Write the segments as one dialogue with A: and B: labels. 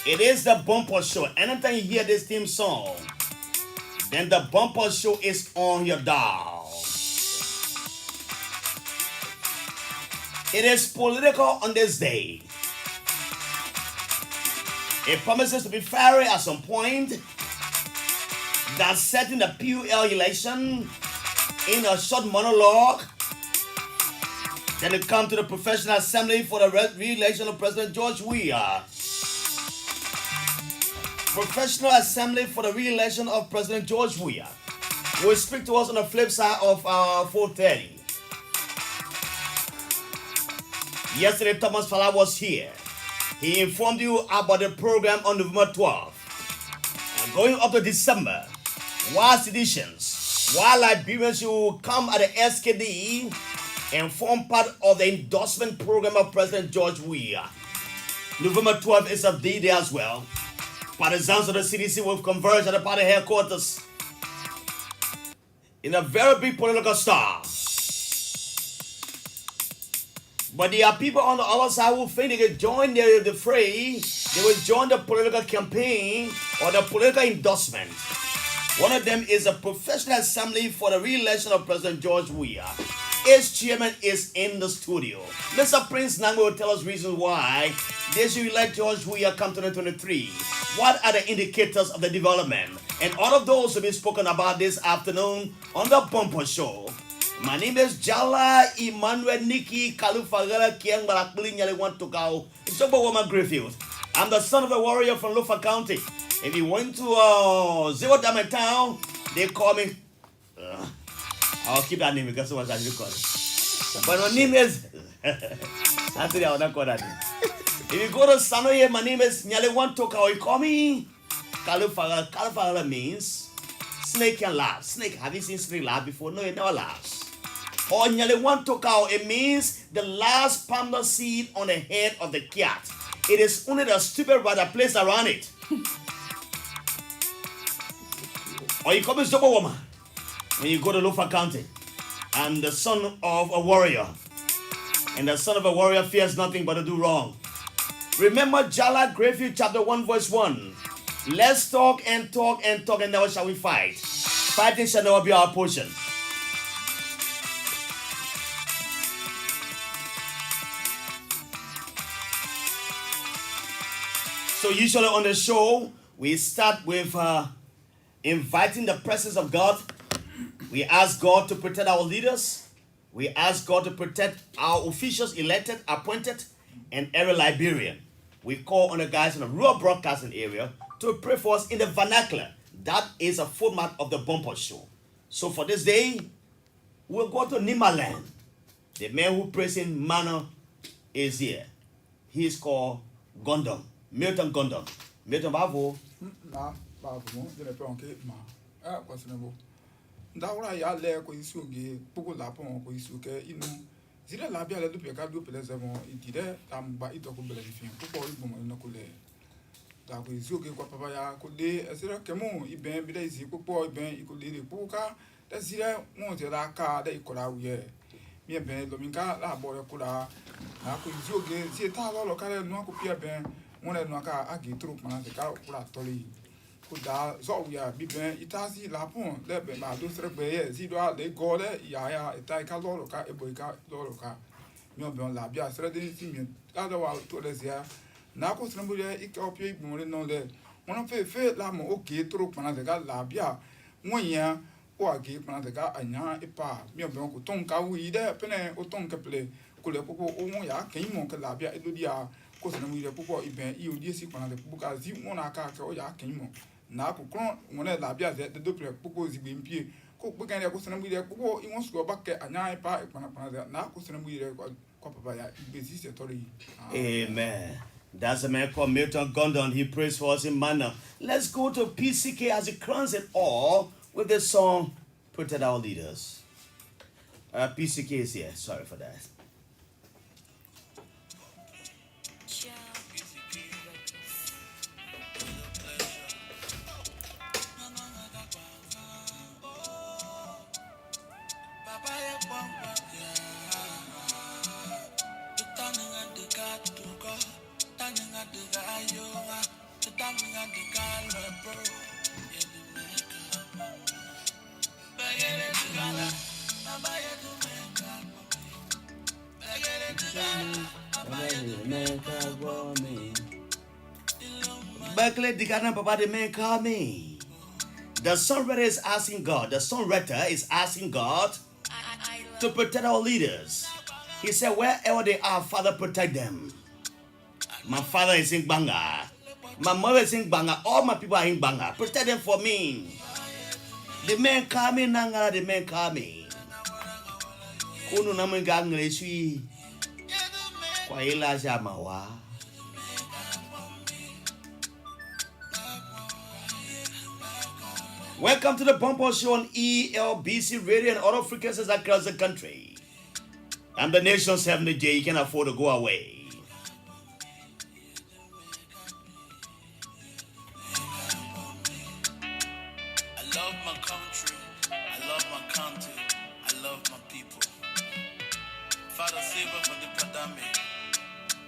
A: It is the bumper show. Anytime you hear this theme song, then the bumper show is on your dial. It is political on this day. It promises to be fiery at some point. That setting the PUL election in a short monologue. Then it comes to the Professional Assembly for the re-election of President George Weah. Professional Assembly for the re-election of President George Weah will speak to us on the flip side of 4:30. Yesterday, Thomas Fala was here. He informed you about the program on November 12th. And going up to December, while seditions, while Liberians will come at the SKD and form part of the endorsement program of President George Weah. November 12th is a D-Day as well. Partisans of the CDC will converge at the party headquarters in a very big political star. But there are people on the other side who think they can join the fray, they will join the political campaign or the political endorsement. One of them is a Professional Assembly for the re-election of President George Weah. Its chairman is in the studio. Mr. Prince Nang will tell us reasons why they should elect George Weah come 2023. What are the indicators of the development? And all of those will be spoken about this afternoon on the Bumper Show. My name is Jallah Emmanuel Nikki Kalufagala Kiang Balakbuli Nyale want to go. It's Jallah Grayfield. I'm the son of a warrior from Lofa County. If you went to Zero Diamond Town, they call me. I'll keep that name because someone's actually called it. But my name is. Actually, I will not call that name. If you go to Sanoye, my name is Nyale want to go. You call me Kalufagala. Kalufagala means snake can laugh. Snake, have you seen snake laugh before? No, it never laughs. Or Nyale want to go. It means the last palm seed on the head of the cat. It is only the stupid brother placed around it. Or you call me Zobo Woman when you go to Lofa County. I'm the son of a warrior. And the son of a warrior fears nothing but to do wrong. Remember Jallah Grayfield chapter 1 verse 1. Let's talk and talk and talk and never shall we fight. Fighting shall never be our portion. So usually on the show, we start with inviting the presence of God. We ask God to protect our leaders. We ask God to protect our officials elected, appointed, and every Liberian. We call on the guys in the rural broadcasting area to pray for us in the vernacular. That is a format of the Bumper Show. So for this day, we'll go to Nimaland. The man who prays in manner is here. He is called Gondom. Milton Gondom. Milton Bavo.
B: Bavo, je ne peux en que ma. Quoi ce n'est pas. D'ailleurs, il y a l'air qu'on y sougue, beaucoup de la pont qu'on y sougue, il nous. Si la bien la depuis quatre jours, les avons dit, t'as il t'a coupé les filles. Pourquoi ils vont nous coller? D'accord, ils sougue quoi papa ya coller. C'est là que mon, il bien, il ici, pourquoi il bien, il coller les pourquoi? C'est là, mon c'est là car des colla ou hier. Bien bien, dominga la boire colla. Là, qu'on y sougue, si t'as alors le carré noir copier bien, on est noir car à qui trop pendant ce cas pour la toller. Kuda zoya biben itasi lapon lebe ma do sregbe si do le gole ya eta ka loro ka eboika loro ka mi obion la bia srede si mi ada wa to le sia na ko srembu le ikopie igbon no le won fe la mo oke tro pana de ga la bia won yan o age pana de ga anya ipa mi obion ko ton ka wi de pene o ton ke ple ko le popo o won ya ken mo ke la bia edo dia ko srembu le popo iben i o die si pana de popo ka zi won aka ke o ya ken mo na kukron ngone la bia de dople poko zigbe mpie ko bukan ya ko sanambu de poko i won so ba ke anya pa pana na ko sanambu de ko papa ya bezi se tori.
A: Amen. That's a man called Milton Gondon. He prays for us in manner. Let's go to PCK as he crowns it all with the song Protect Our Leaders. PCK is here. Sorry for that. The songwriter is asking God. The songwriter is asking God to protect our leaders. He said, wherever they are, Father, protect them. My father is in Banga. My mother is in Banga. All my people are in Banga. Protect them for me. The men coming, Nangara, the men coming. Kunu namun gang lesui. Kwa ila jamawa. Welcome to the Bumper Show on ELBC Radio and other frequencies across the country. I'm the nation's Heavenly J. You can't afford to go away.
C: I love my country. I love my county. I love my people. Father, save us from the pandemic,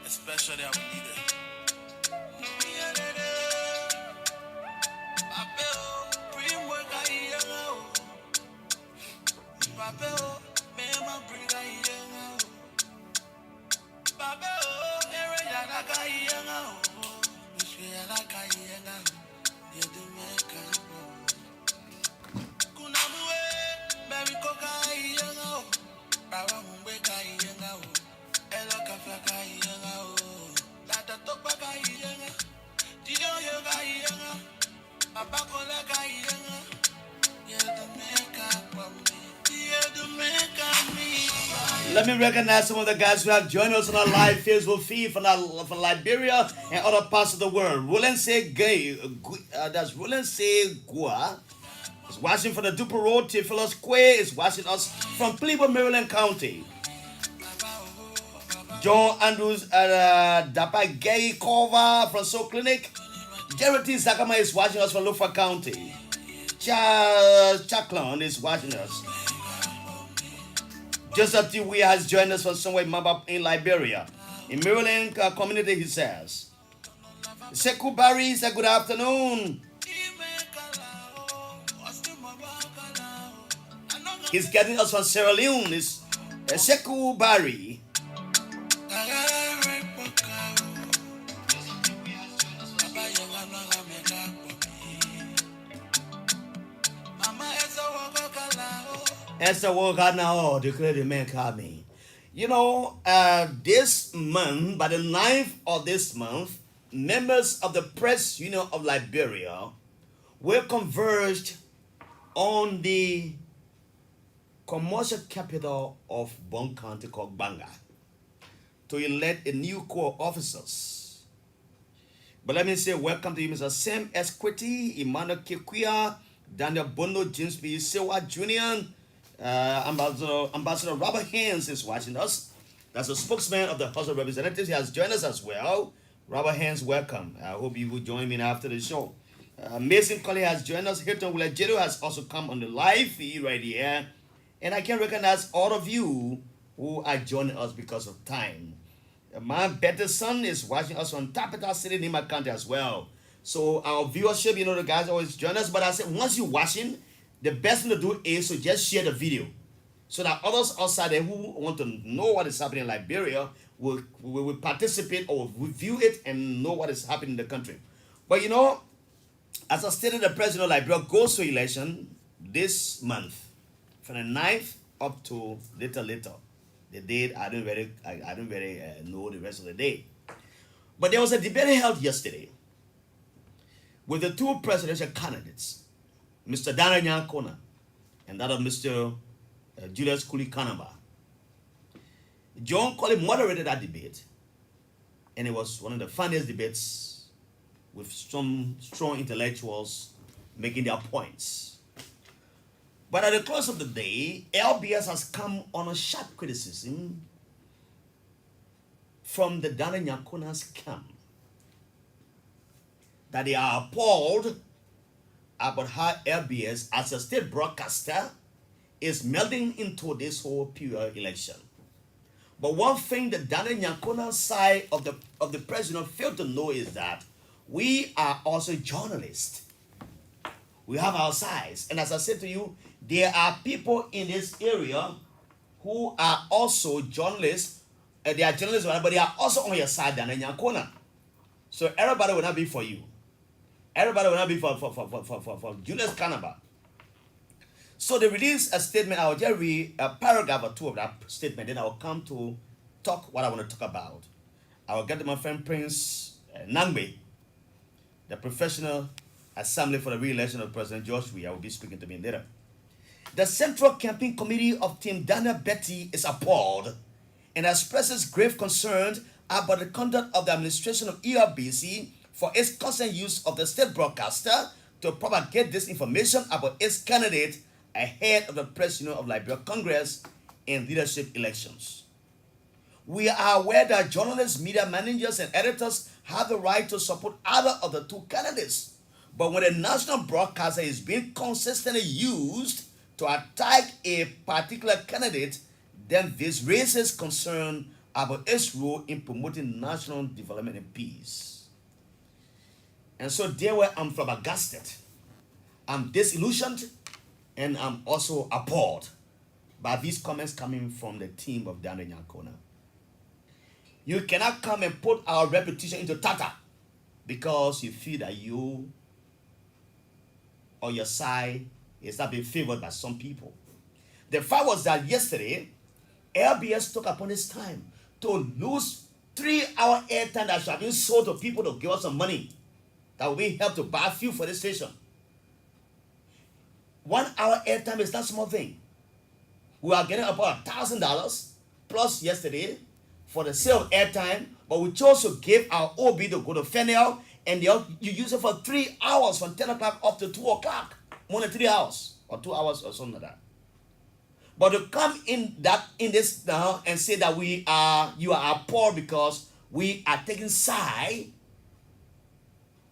C: especially our leader.
A: Let me recognize some of the guys who have joined us on our live Facebook feed from Liberia and other parts of the world. That's Roland Gua is watching from the Duper Road. Theophilus Quay is watching us from Cleveland, Maryland County. John Andrews Dapa Gay Kova from Soul Clinic. Jared T. Zakama is watching us from Lufa County. Chaklon is watching us. Joseph T. Weah has joined us from somewhere in Liberia. In Maryland community, he says. Sekou Barry said good afternoon. He's getting us from Sierra Leone. It's Sekou Barry. Esther Walker now declared the man coming. You know, this month, by the 9th of this month, members of the Press Union of Liberia will converge on the commercial capital of Bon County called Banga to elect a new corps of officers. But let me say welcome to you, Mr. Sam Esquiti, Emmanuel Kikuya, Daniel Bono, James B. Sewa Jr., Ambassador Robert Haynes is watching us. That's a spokesman of the House of Representatives. He has joined us as well. Robert Haynes, welcome. I hope you will join me after the show. Mason Colley has joined us. Hilton Wulajero has also come on the live feed right here. And I can recognize all of you who are joining us because of time. My better son is watching us on Tapeta City, Nima County as well. So our viewership, you know, the guys always join us. But I said, once you're watching, the best thing to do is to just share the video so that others outside there who want to know what is happening in Liberia will participate or review it and know what is happening in the country. But you know, as I stated, the president of Liberia goes to election this month from the 9th up to later. The date, I don't really know the rest of the day. But there was a debate held yesterday with the two presidential candidates, Mr. Dana Nyankona and that of Mr. Julius Kuli Kanamba. John Colley moderated that debate, and it was one of the funniest debates with some strong intellectuals making their points. But at the close of the day, LBS has come on a sharp criticism from the Dana Nyankona's camp that they are appalled about how LBS, as a state broadcaster, is melding into this whole pure election. But one thing the Dana Nyankona's side of the president failed to know is that we are also journalists. We have our sides. And as I said to you, there are people in this area who are also journalists. They are journalists, but they are also on your side than in your corner. So everybody will not be for you. Everybody will not be for Julius Canaba. So they released a statement. I will just read a paragraph or two of that statement. Then I will come to talk what I want to talk about. I will get to my friend Prince Nangbe, the Professional Assembly for the Re-election of President George Weah. Will be speaking to me later. The Central Campaign Committee of Team Daniel Betty is appalled and expresses grave concerns about the conduct of the administration of ERBC for its constant use of the state broadcaster to propagate disinformation about its candidate ahead of the President of Liberia Congress and leadership elections. We are aware that journalists, media managers, and editors have the right to support either of the two candidates. But when a national broadcaster is being consistently used to attack a particular candidate, then this raises concern about its role in promoting national development and peace. And so there where I'm flabbergasted. I'm disillusioned and I'm also appalled by these comments coming from the team of Daniel Nyankona. You cannot come and put our reputation into tatter because you feel that you or your side is not being favored by some people. The fact was that yesterday, LBS took upon its time to lose 3-hour airtime that should have been sold to people to give us some money that will be helped to buy fuel for the station. 1 hour airtime is not a small thing. We are getting about $1,000 plus yesterday for the sale of airtime, but we chose to give our OB to go to Fennel, and you use it for 3 hours from 10 o'clock up to 2 o'clock. More than 3 hours or 2 hours or something like that. But to come in this now and say that you are poor because we are taking side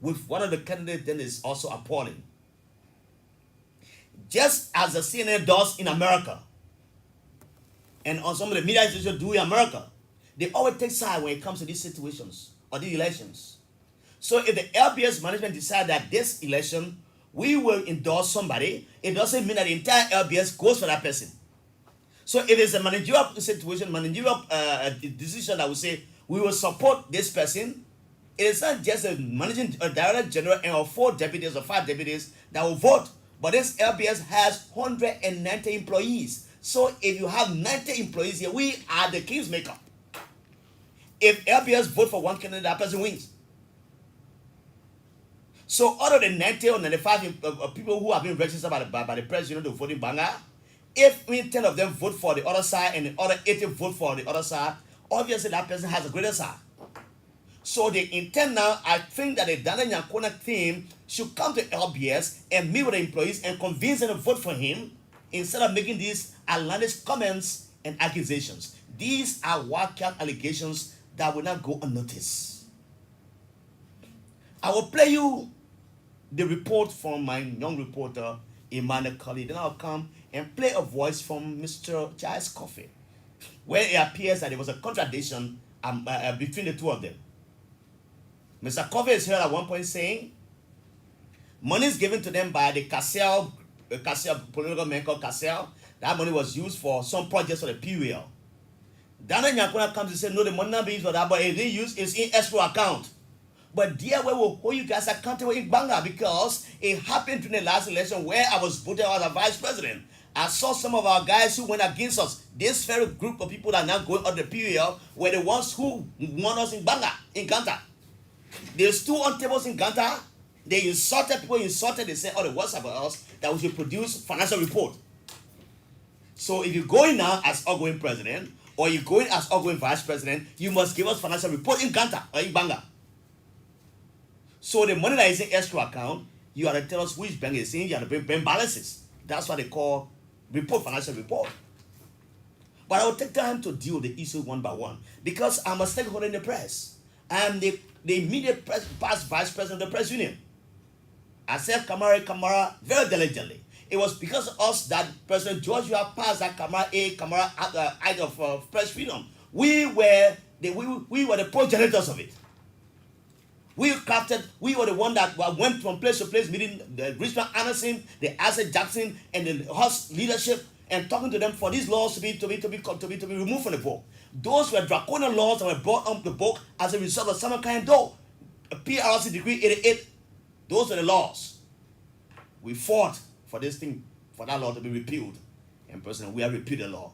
A: with one of the candidates, then is also appalling. Just as the CNN does in America, and on some of the media institutions do in America, they always take side when it comes to these situations or these elections. So if the LBS management decide that this election we will endorse somebody, it doesn't mean that the entire LBS goes for that person. So if it's a managerial situation, managerial decision that will say we will support this person, it is not just a managing director general and or 4 deputies or 5 deputies that will vote. But this LBS has 190 employees. So if you have 90 employees here, we are the king's maker. If LBS vote for one candidate, that person wins. So out of the 90 or 95 people who have been registered by the president to vote in Banga, if 10 of them vote for the other side and the other 80 vote for the other side, obviously that person has a greater side. So the intent now, I think that the Daniel Nyankona team should come to LBS and meet with the employees and convince them to vote for him instead of making these outlandish comments and accusations. These are wild-cat allegations that will not go unnoticed. I will play you the report from my young reporter, Emmanuel Cully. Then I'll come and play a voice from Mr. Giles Coffey, where it appears that there was a contradiction between the two of them. Mr. Coffey is here at one point saying, money is given to them by the Cassell political man called Cassell. That money was used for some projects for the PUL. Daniel Nyankona comes and says, no, the money not being used for that, but it is used is in escrow account. But dear, we will hold you guys accountable in Banga because it happened during the last election where I was voted as a vice president. I saw some of our guys who went against us. This very group of people that are now going on the PUL were the ones who won us in Banga, in Ganta. They stood on tables in Ganta. They insulted people, they said all the words about us that we should produce financial report. So if you go in now as outgoing president or you go in as outgoing vice president, you must give us financial report in Ganta or in Banga. So the money that is in escrow account, you have to tell us which bank is in, you have to bring bank balances. That's what they call financial report. But I will take time to deal with the issue one by one because I'm a stakeholder in the press. I'm the immediate past vice president of the press union. I said Kamara very diligently. It was because of us that President George Weah passed that Kamara Act of Press Freedom. We were the progenitors of it. We crafted, we were the one that went from place to place, meeting the Richmond Anderson, the Isaac Jackson, and the House leadership, and talking to them for these laws to be removed from the book. Those were draconian laws that were brought on the book as a result of some kind of PRC Decree 88. Those were the laws. We fought for this thing, for that law to be repealed. And personally, we have repealed the law.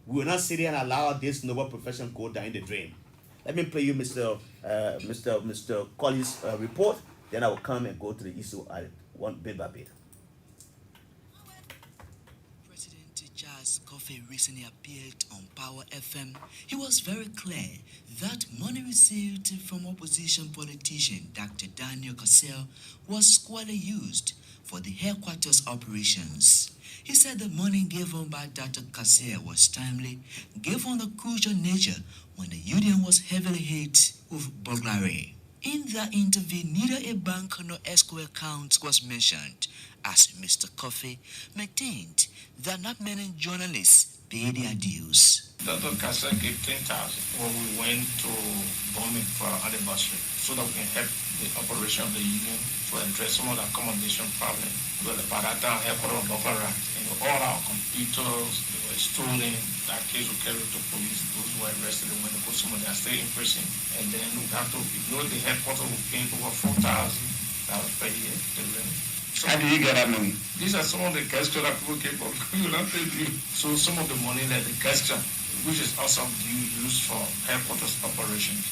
A: We will not sit here and allow this noble profession go down the drain. Let me play you Mr. Collins' report. Then I will come and go to the issue one bit by bit.
D: Charles Coffey recently appeared on Power FM. He was very clear that money received from opposition politician Dr. Daniel Cassell was squarely used for the headquarters operations. He said the money given by Dr. Cassell was timely, given the crucial nature when the union was heavily hit with burglary. In that interview, neither a bank nor escrow account was mentioned, as Mr. Coffey maintained that not many journalists pay their dues.
E: Dr. Cassell gave 10,000 when we went to Bombing for our anniversary so that we can help the operation of the union to address some of the accommodation problem. Because by that time, headquarters of Buffalo, all our computers, they were stolen. That case was carried to police. Those who were arrested, when they put someone that stayed in prison. And then we have to ignore the headquarters were paying over $4,000 per year. How did you get that money? These are some of the gesture that people gave up. We will not pay you. So some of the money that the gesture, which is also used for headquarters operations,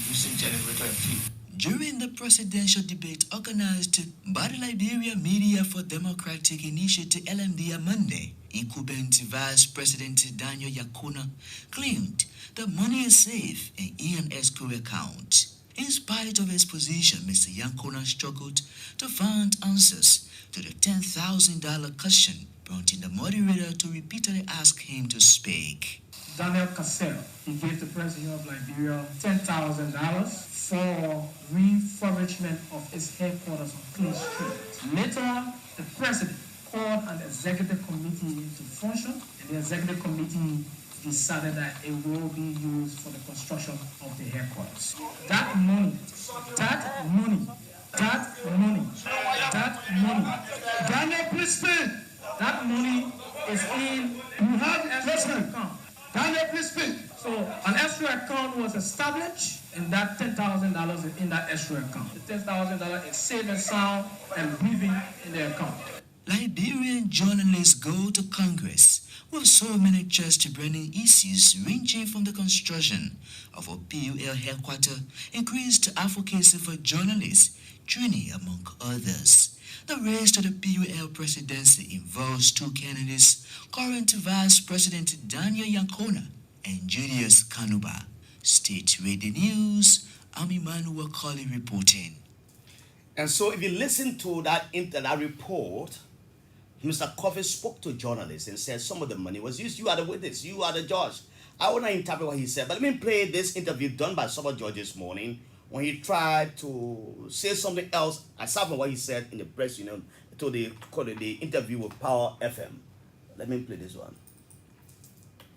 E: using generator and fuel.
D: During the presidential debate organized by the Liberia Media for Democratic Initiative LMD on Monday, incumbent Vice President Daniel Yakuna claimed the money is safe in Ian escrow account. In spite of his position, Mr. Yankona struggled to find answers to the $10,000 question, prompting the moderator to repeatedly ask him to speak.
F: Daniel Cassell, he gave the president of Liberia $10,000 for refurbishment of his headquarters on Clean Street. Later, the president called an executive committee into function, and the executive committee decided that it will be used for the construction of the headquarters. That money, Daniel, please speak. That money is in, you have an escrow account. Daniel, please speak. So an escrow account was established, and that $10,000 is in that escrow account. The $10,000 is safe and sound and breathing in the account.
D: Liberian journalists go to Congress with so many chest-burning issues ranging from the construction of a PUL headquarters, increased advocacy for journalists, training, among others. The race to the PUL presidency involves two candidates, current Vice President Daniel Yankona and Julius Kanuba. State Radio News, I'm Emmanuel Colley reporting.
A: And so if you listen to that report, Mr. Coffey spoke to journalists and said some of the money was used. You are the witness. You are the judge. I will not interpret what he said, but let me play this interview done by Super George this morning when he tried to say something else aside from what he said in the press, to the interview with Power FM. Let me play this one.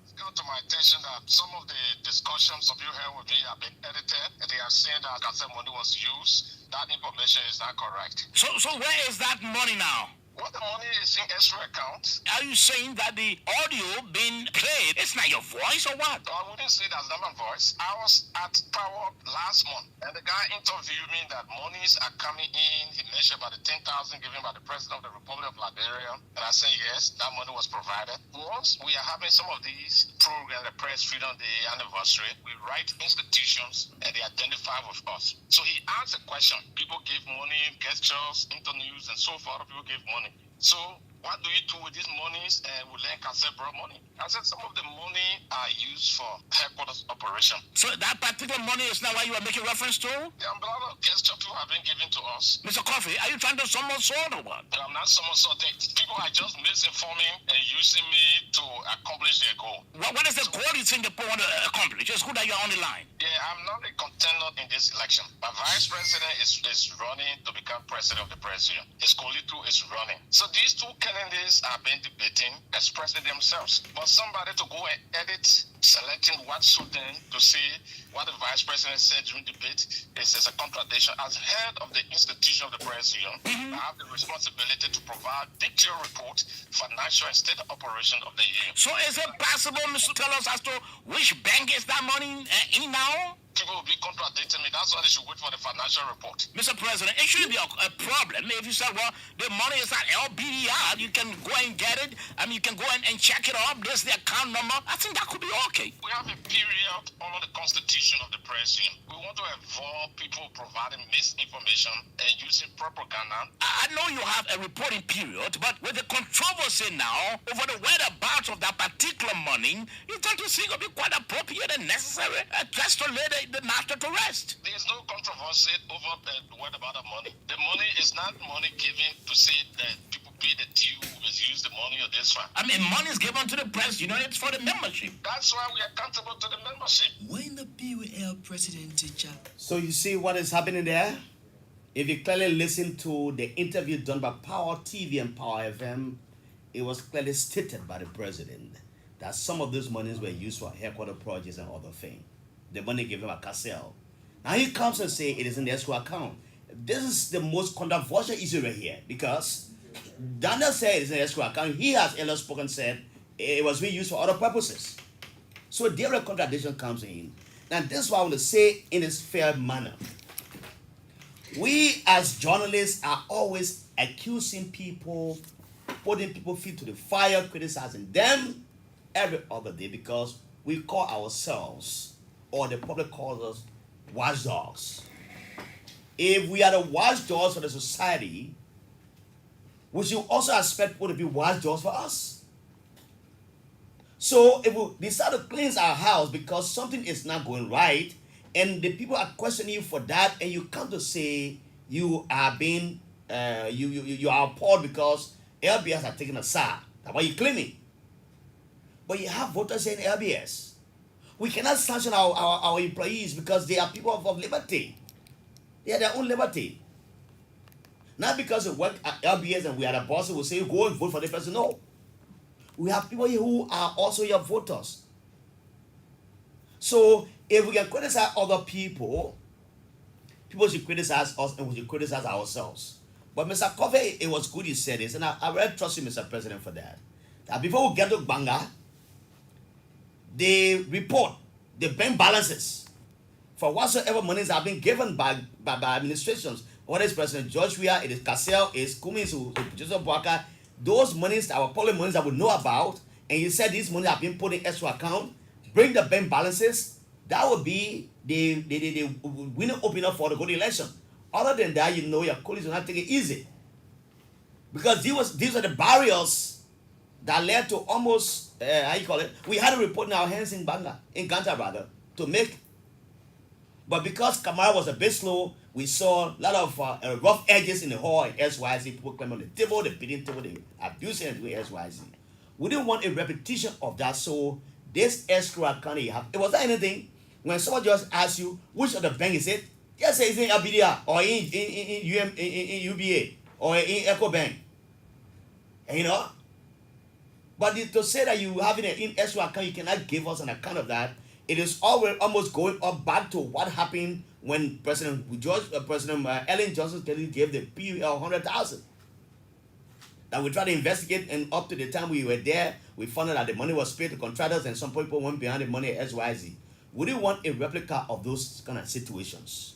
G: It's come to my attention that some of the discussions of you here with me have been edited, and they are saying that Cassell money was used. That information is not correct.
H: So where is that money now?
G: What the money is in escrow account.
H: Are you saying that the audio being played, it's not your voice or what?
G: I wouldn't say that's not my voice. I was at Power last month, and the guy interviewed me that monies are coming in. He mentioned about the $10,000 given by the President of the Republic of Liberia. And I said, yes, that money was provided. Once we are having some of these programs, the Press Freedom Day anniversary, we write institutions, and they identify with us. So he asked a question. People give money, gestures, internews, and so forth. People give money. So what do you do with these monies? And we let Cassell borrow money. I said some of the money are used for headquarters operation.
H: So that particular money is not what you are making reference to?
G: The umbrella of gesture people have been given to us.
H: Mr. Coffey, are you trying to somersault or what?
G: I'm not somersaulting. People are just misinforming and using me to accomplish their goal.
H: What is the goal you think they want to accomplish? It's good that you're on the line.
G: Yeah, I'm not a contender in this election. My vice president is running to become president of the president. His colleague is running. So these two candidates have been debating, expressing themselves. But somebody to go and edit selecting what suit them to say what the vice president said during debate is a contradiction. As head of the institution of the Prez Union, I have the responsibility to provide detailed report, financial and state operation of the union.
H: So is it possible, Mr. Tell us as to which bank is that money in now?
G: People will be contradicting me. That's why they should wait for the financial report.
H: Mr. President, it shouldn't be a problem if you say, well, the money is at LBDR, you can go and get it, you can go and check it up, there's the account number. I think that could be okay.
G: We have a period under the constitution of the Prez Union. We want to avoid people providing misinformation and using propaganda.
H: I know you have a reporting period, but with the controversy now over the whereabouts of that particular money, you don't you think it would be quite appropriate and necessary just to lay the matter to rest?
G: There is no controversy over the word about the money. The money is not money given to say that people pay the due, misuse the money or this one.
H: Money is given to the press, it's for the membership.
G: That's why we are accountable to the membership.
D: When the PUL president teacher.
A: So you see what is happening there? If you clearly listen to the interview done by Power TV and Power FM, it was clearly stated by the president that some of those monies were used for headquarter projects and other things. The money given by Cassell. Now he comes and say it is in the escrow account. This is the most controversial issue right here because Daniel said it is in the escrow account. He has earlier spoken said it was being used for other purposes. So there a contradiction comes in. Now this is what I want to say in this fair manner. We as journalists are always accusing people, putting people's feet to the fire, criticizing them every other day because we call ourselves, or the public calls us, watchdogs. If we are the watchdogs for the society, we should also expect people to be watchdogs for us. So if we decide to cleanse our house because something is not going right, and the people are questioning you for that, and you come to say you are being, you are appalled because LBS are taking a side. That's why you're claiming. But you have voters in LBS. We cannot sanction our employees because they are people of liberty. They are their own liberty. Not because we work at LBS and we are the boss who will say go and vote for the person. No. We have people here who are also your voters. So if we can criticize other people, people should criticize us and we should criticize ourselves. But Mr. Coffey, it was good you said this, and I really trust you, Mr. President, for that. That before we get to Banga, they report the bank balances for whatsoever monies have been given by administrations. Whether it's President George Weah, it is Cassell, it is Cummins, Joseph Boaka, those monies, our public monies that we know about, and you said these monies have been put in escrow account, bring the bank balances, that would be the winning opener for the good election. Other than that, your colleagues will not take it easy. Because these are the barriers that led to almost, we had a report in our hands in Ganta rather, to make. But because Kamara was a bit slow, we saw a lot of rough edges in the hall in SYZ, people climbing on the table, the beating table, the abusing it with SYZ. We didn't want a repetition of that, so this escrow account you have, it was not anything. When someone just asks you, which of the bank is it? Just say it's in LBDR, or in UBA, or in Echo Bank. And but to say that you have it in escrow account, you cannot give us an account of that. It is always almost going up back to what happened when President Ellen Johnson Kelly gave the PUL 100,000. That we tried to investigate, and up to the time we were there, we found out that the money was paid to contractors, and some people went behind the money at SYZ. We didn't want a replica of those kind of situations.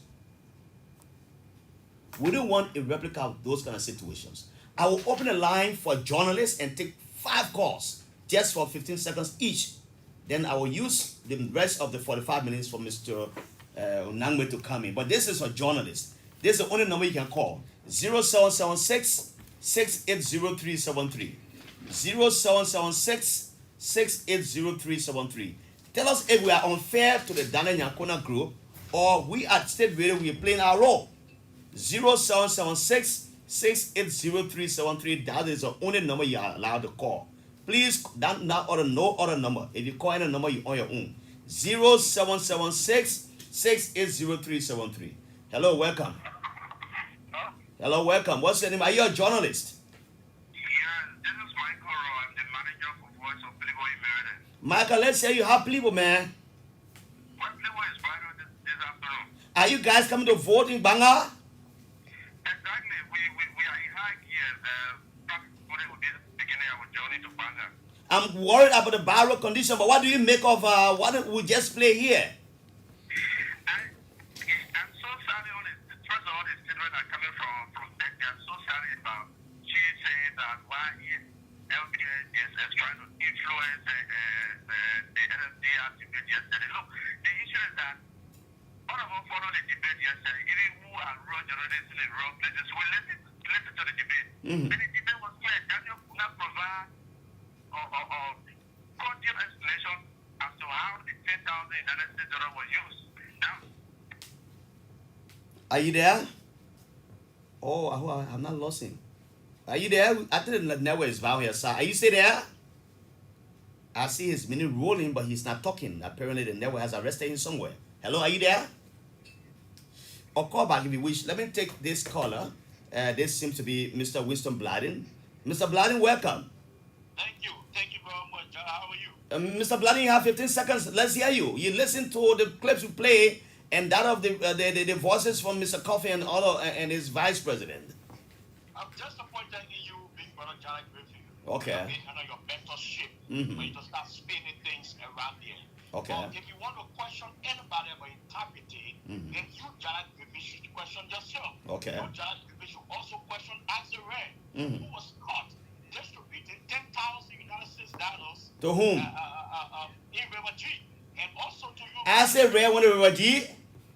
A: We didn't want a replica of those kind of situations. I will open a line for journalists and take 5 calls just for 15 seconds each. Then I will use the rest of the 45 minutes for Mr. Nangwe to come in. But this is for journalists. This is the only number you can call. 0776 680373. 0776 680373. Tell us if we are unfair to the Daniel Nyankona group, or we at State Radio, we are playing our role. 0776 680373. That is the only number you are allowed to call. Please, not order no other number. If you call any number, you on your own. 0776 680373. Hello, welcome.
G: Huh?
A: Hello, welcome. What's your name? Are you a journalist?
G: Yes, this is Michael Rowe. I'm the manager for Voice of Playboy Meredith.
A: Michael, let's say you have people, man.
G: What level is final this afternoon?
A: Are you guys coming to vote in Banga?
G: Exactly. We are in high gears. Probably will be beginning our journey to Banga.
A: I'm worried about the barrel condition, but what do you make of what we just play here?
G: I'm so sorry on it. First of all, the children are coming from back there. I'm so sorry about she saying that why LBA is trying to influence the NSD debate yesterday. Look, the issue is that all of us follow the debate yesterday. Even who are wrong journalists in the wrong places, we listen to the debate. And the debate was clear. Daniel could not provide or cogent explanation as to how the 10,000 United States dollar was used. Now,
A: Are you there? Oh, I'm not lost him. Are you there? I think the network is down here, sir. Are you still there? I see his minute rolling, but he's not talking. Apparently, the network has arrested him somewhere. Hello, are you there? Or call back if you wish. Let me take this caller. This seems to be Mr. Winston Bladden. Mr. Bladden, welcome.
G: thank you very much. How are you?
A: Mr. Bladden, you have 15 seconds. Let's hear you. You listen to the clips we play and that of the voices from Mr. Coffey and his vice president.
G: I'm just appointed in you, big brother Jallah Grayfield.
A: Okay.
G: Under your mentorship,
A: Mhm.
G: for you to start spinning things around here.
A: Okay.
G: If you want to question anybody about integrity,
A: Mhm.
G: then you, Jallah Grayfield, should question yourself.
A: Okay.
G: You, Jallah Grayfield, should also question Azarel,
A: Mhm.
G: who was caught distributing 10,000 United States dollars
A: To whom?
G: in River G. And also to you.
A: I said Ray went to River G.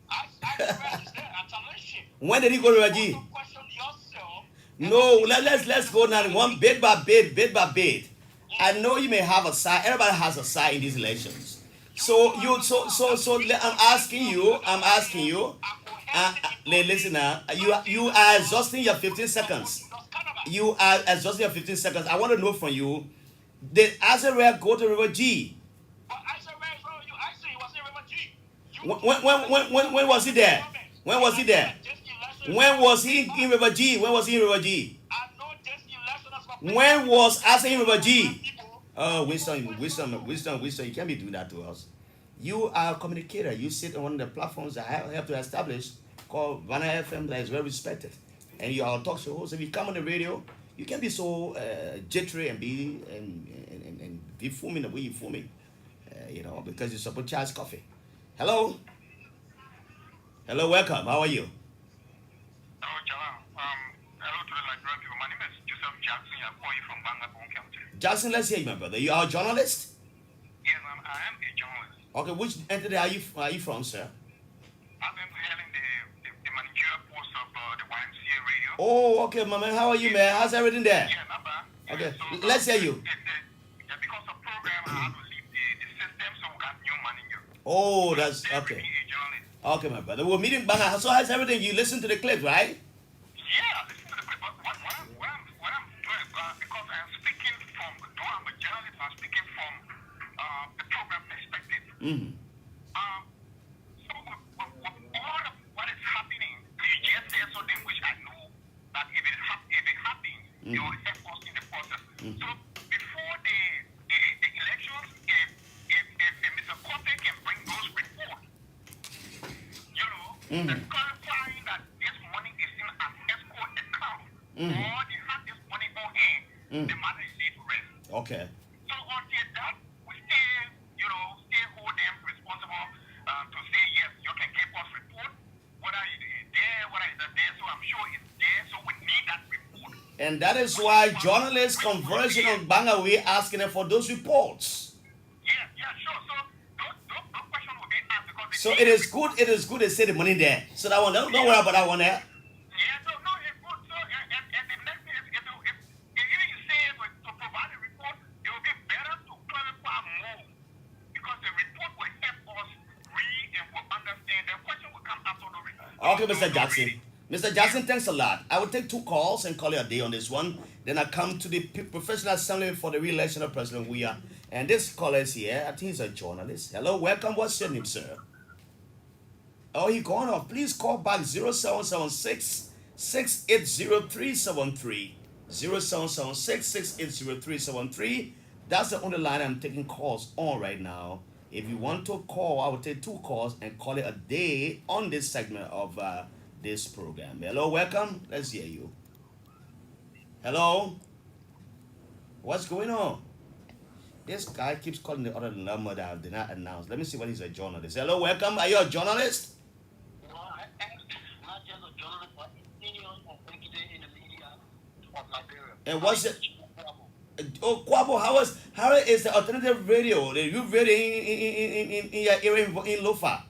G: Azarel is there, Atalaship.
A: When did he go to River G?
G: Also question yourself.
A: No, let's go now one bit by bit by bit. I know you may have a side. Everybody has a side in these elections. So I'm asking you. Listen now. You are exhausting your 15 seconds. You are exhausting your 15 seconds. I want to know from you. Did Azarel go to River G? When was he there? When was he there? When was he in River G? When was he in River G? When was Asa in River G? Oh, Winston, you can't be doing that to us. You are a communicator. You sit on one of the platforms that I have to establish called Vanna FM that is very respected. And you are a talk show host. If you come on the radio, you can't be so jittery and be fuming the way you're fuming. Because you support Charles Coffee. Hello? Hello, welcome. How are you?
G: Hello, Jallah. Hello to the Liberian people. My name is Joseph Jackson. I call you from Banga, County.
A: Jackson, let's hear you, my brother. You are a journalist?
G: Yes, I am a journalist.
A: Okay, which entity are you from, sir?
G: I've been handling the managerial post of the YMCA radio.
A: Oh, okay, my man. How are you, man? How's everything there?
G: Yeah, not bad.
A: Okay,
G: So,
A: let's hear you.
G: Because of program, I had to leave the system, so we got new manager.
A: Oh, that's
G: They're
A: okay.
G: really a journalist.
A: Okay, my brother. We're meeting Banga. So how's everything? You listen to the clip, right?
G: Yeah, listen to the clip. But what I'm doing, because I'm speaking from, though I'm a journalist, I'm speaking from the program perspective.
A: Mm-hmm.
G: So with all of what is happening, you just say something which I know that if it happens, it will help us in the process. So before the elections, if Mr. Coffey can bring those reports, clarifying that this money is in an escrow account, or they have this money on hand, the matter is laid to rest.
A: Okay.
G: So until that, we still hold them responsible to say, yes, you can give us report, whether it is there, whether it's not there, so I'm sure it's there, so we need that report.
A: And that is why journalists conversion on Banga, we're asking them for those reports.
G: Yeah, sure. So those questions will be asked because
A: So it is good they say the money there. So that one, don't worry about that one there.
G: yeah, so no, it's good. So and the next thing is if even you say to provide a report, it will be better to clarify more because the report will help us read and will understand. The question will come after the report.
A: Okay, Mr. Jackson. Mr. Jackson, thanks a lot. I will take 2 calls and call you a day on this one. Then I come to the Professional Assembly for the re-election of President Weah. And this caller is here. I think he's a journalist. Hello, welcome. What's your name, sir? Oh, he gone off. Please call back 0776 680 373. 0776 680 373. That's the only line I'm taking calls on right now. If you want to call, I will take 2 calls and call it a day on this segment of this program. Hello, welcome. Let's hear you. Hello? What's going on? This guy keeps calling the other number that I did not announce. Let me see what he's a journalist. Hello, welcome. Are you a journalist?
G: No, I'm not just a journalist, but senior executive in the media of Liberia.
A: And what's it? Oh, Kwabo, how is the alternative radio, the youth radio in your area in Lofa?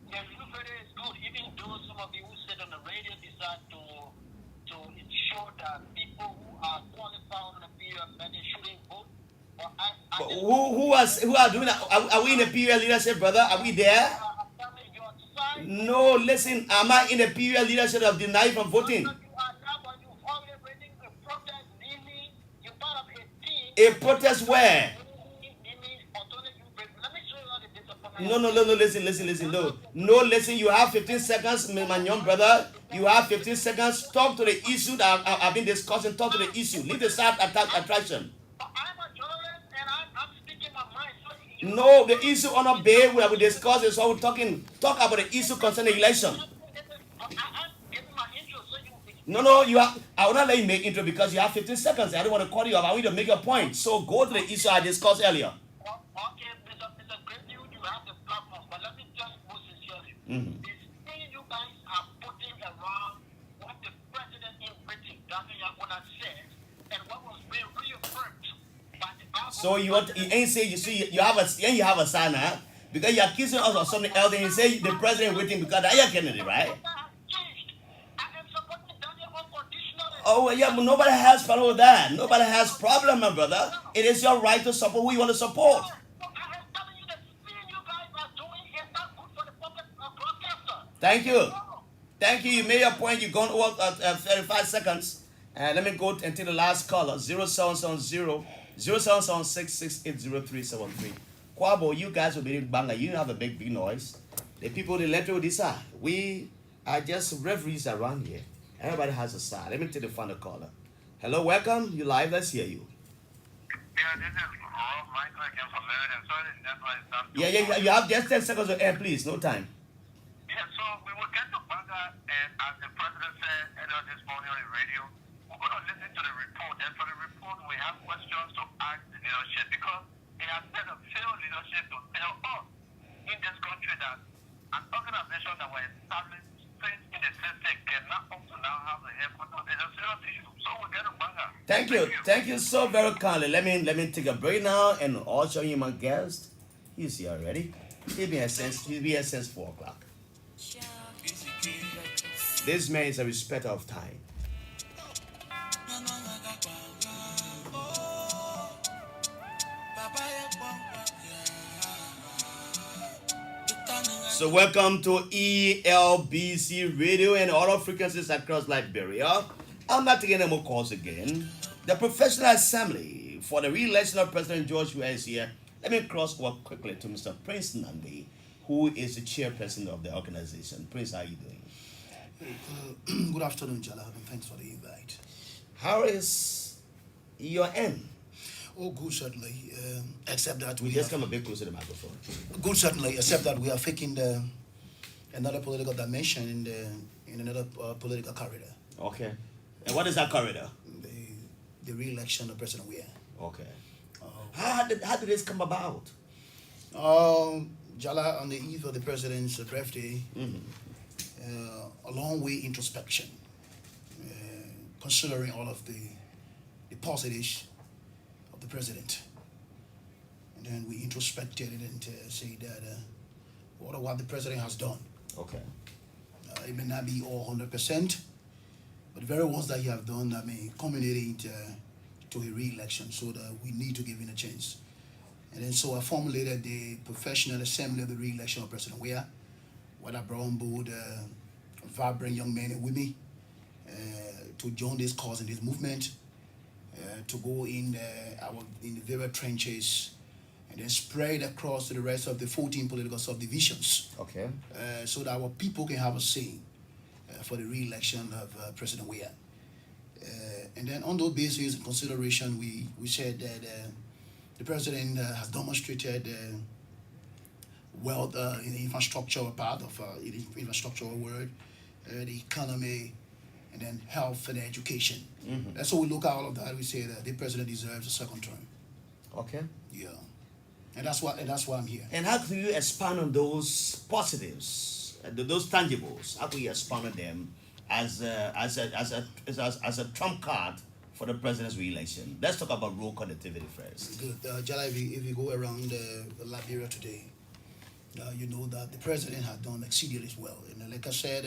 G: The youth radio is good, even though some of you who sit on the radio decide to ensure that people who are qualified on the period that they shouldn't vote. But
A: Who are doing that? Are we in the period leadership, brother? Are we there? No, listen, am I in the period leadership of denying from voting? A protest where? No, listen. No, listen, you have 15 seconds, my young brother. You have 15 seconds. Talk to the issue that I've been discussing. Talk to the issue. Leave the side attraction. No, the issue on a bay where we discuss is how we talk about the issue concerning election. No, I will not let you make intro because you have 15 seconds. I don't want to call you up. I want you to make a point. So go to the issue I discussed earlier.
G: Okay, it's a great news you have the platform, but let me tell you most sincerely. This thing you guys are putting around what the president in Britain, Daniel Grayfield, said, and what was being reaffirmed by the
A: So you ain't say you have a son, huh? Because you're accusing us of something else, and you say the president waiting because I am Kennedy, right? Oh well, yeah, but nobody has problem with that. Nobody has problem, my brother. It is your right to support who you want to support. Thank you. You made your point. You're going over 35 seconds. And let me go and take the last caller. 0770 0776680373. Kwabo, you guys will be in banger. You don't have a big noise. The people in the electoral decide. We are just referees around here. Everybody has a side. Let me take the final caller. Hello, welcome. You live. Let's hear you.
G: Yeah, this is Michael again from Maryland. Sorry, that's why it's not.
A: Yeah. You have just 10 seconds of air, please. No time.
G: Yeah, so we will get to Banga, and as the president said earlier this morning on the radio, we're going to listen to the report. And for the report, we have questions to ask the leadership because they have said a failed leadership to tell us in this country that an organization that was established since in the 60s cannot up to now have the headquarters. It's a serious issue. So we're getting Banga.
A: Thank you so very kindly. Let me take a break now and I'll show you my guest. He's here already. He'll be here since 4 o'clock. This man is a respecter of time. So welcome to ELBC Radio and all of frequencies across Liberia. I'm not taking any more calls again. The Professional Assembly for the re-election of President George Weah is here. Let me cross over quickly to Mr. Prince Nandi, who is the chairperson of the organization. Prince, how are you doing?
I: Good afternoon, Jallah, and thanks for the invite.
A: How is your end?
I: Oh, good, certainly. Except that
A: we just come a bit closer to the microphone.
I: Good, certainly. Except that we are faking another political dimension in another political corridor.
A: Okay. And what is that corridor?
I: The re-election of President Weah.
A: Okay. How did this come about?
I: Jallah, on the eve of the president's birthday, a long way introspection, considering all of the positives of the president. And then we introspected and say that what the president has done.
A: Okay.
I: It may not be all 100%, but the very ones that he have done, culminating to a re-election, so that we need to give him a chance. And then so I formulated the Professional Assembly of the re-election of President Weah, where I brought on board vibrant young men and women to join this cause and this movement, to go in the various trenches and then spread across to the rest of the 14 political subdivisions.
A: Okay.
I: So that our people can have a say for the re-election of President Weah. And then on those basis and consideration, we said that The president has demonstrated wealth in the infrastructure part of the infrastructural world, the economy, and then health and education. And so we look at all of that. We say that the president deserves a second term.
A: Okay.
I: Yeah, and that's why I'm here.
A: And how can you expand on those positives, those tangibles? How can you expand on them as a trump card for the president's re-election? Let's talk about road connectivity first.
I: Good, Jallah. If you go around Liberia today, you know that the president has done exceedingly well. And like I said,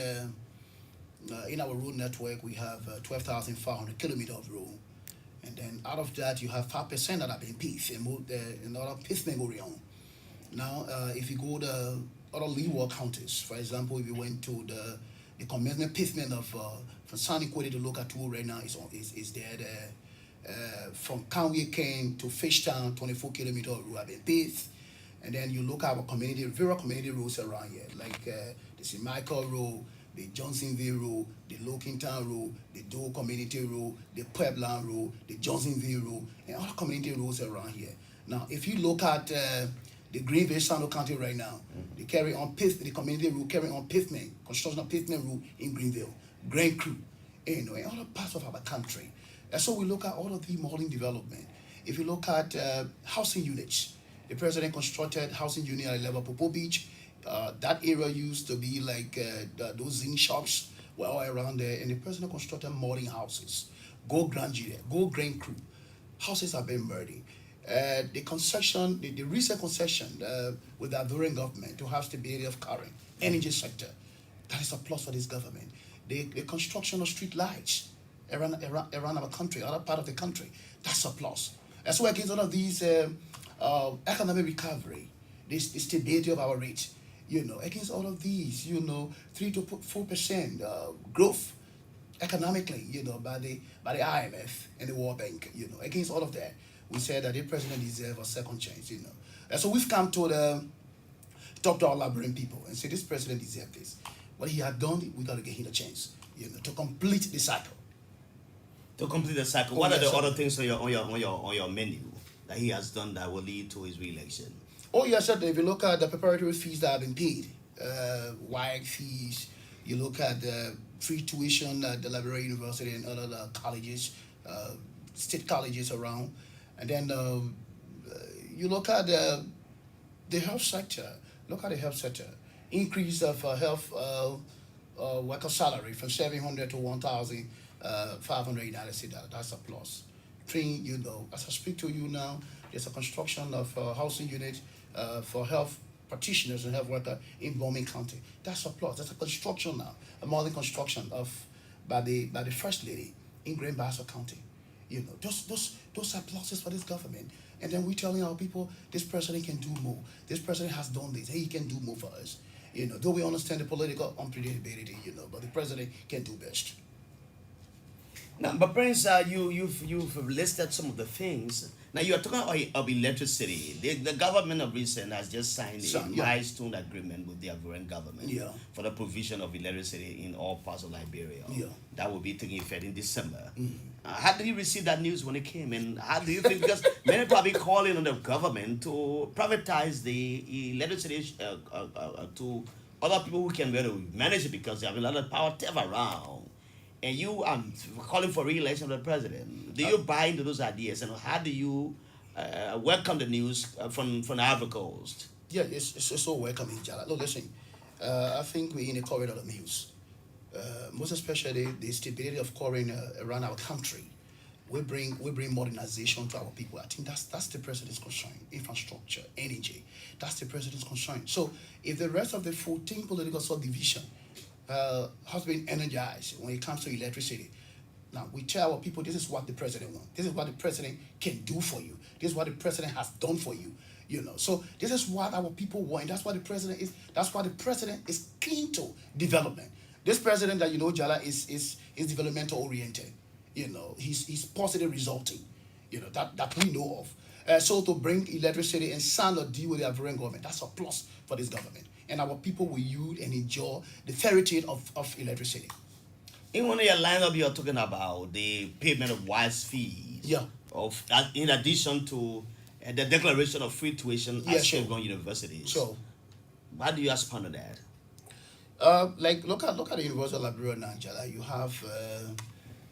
I: in our road network, we have 12,500 kilometers of road. And then out of that, you have 5% that have been paved, and other pavement going on. Now, if you go to other leeward counties, for example, if you went to the commencement pavement of from San Equity to Local 2 right now is there. From Conway Kane to Fishtown, 24 kilometers of road have been paved. And then you look at our various community roads around here, like the St. Michael Road, the Johnsonville Road, the Lokintown Road, the Doe Community Road, the Pueblan Road, the Johnsonville Road, and all the community roads around here. Now, if you look at the Greenville, Sando County right now, they carry on the community road carry on pavement, construction of pavement road in Greenville, Grand Crew, in other parts of our country. And so we look at all of the modern development. If you look at housing units, the president constructed housing unit at level Popo Beach. That area used to be like those zinc shops were all around there, and the president constructed modern houses. Go Grand G, go Grand Crew. Houses have been murdered. The concession, the recent concession with the Ivorian government to have stability of current energy sector, that is a plus for this government. The construction of street lights around our country, other part of the country, that's a plus. That's why against all of these economic recovery, the stability of our rate, against all of these, 3 to 4% growth economically, by the IMF and the World Bank, against all of that, we said that the president deserves a second chance, And so we've come to talk to our Liberian people and say this president deserves this. What he had done, we got to give him a chance, to complete the cycle.
A: To complete the cycle, what are the other things on your menu that he has done that will lead to his re-election?
I: Oh, yes, sir. If you look at the preparatory fees that have been paid, WIAC fees, you look at the free tuition at the Liberia University and other colleges, state colleges around, and then you look at the health sector. Look at the health sector. Increase of health worker salary from 700 to 1,500 United States. That's a plus. Train, as I speak to you now, there's a construction of housing unit for health practitioners and health workers in Bowman County. That's a plus. That's a construction now, a modern construction by the First Lady in Grand Bassa County. Those are pluses for this government. And then we're telling our people, this president can do more. This president has done this. He can do more for us. Though we understand the political unpredictability, but the president can do best.
A: Now, but Prince, you've listed some of the things. Now you are talking about electricity. The government of recent has just signed a milestone agreement with the Ivorian government for the provision of electricity in all parts of Liberia. That will be taking effect in December. How did you receive that news when it came? And how do you think? Because many people are calling on the government to privatize the electricity to other people who can really manage it because they have a lot of power to have around. And you are calling for re-election of the president. Do you buy into those ideas? And how do you welcome the news from the Ivory Coast?
I: Yeah, it's so welcoming, Jallah. Look, listen, I think we're in a corridor of news. Most especially the stability of current around our country. We bring modernization to our people. I think that's the president's concern. Infrastructure, energy. That's the president's concern. So if the rest of the 14 political subdivision has been energized when it comes to electricity. Now, we tell our people this is what the president wants. This is what the president can do for you. This is what the president has done for you. So this is what our people want. That's what the president is. That's why the president is keen to development. This president that Jallah is developmental oriented. He's positive resulting. That we know of. So to bring electricity and sound or deal with the Ivorian government, that's a plus for this government. And our people will use and enjoy the fairytale of electricity.
A: In one of your lineup, you're talking about the payment of wise fees.
I: Yeah.
A: In addition to the declaration of free tuition at
I: sure.
A: state-run universities.
I: So,
A: how do you respond to that?
I: like look at the University of Liberia now, Jallah. You have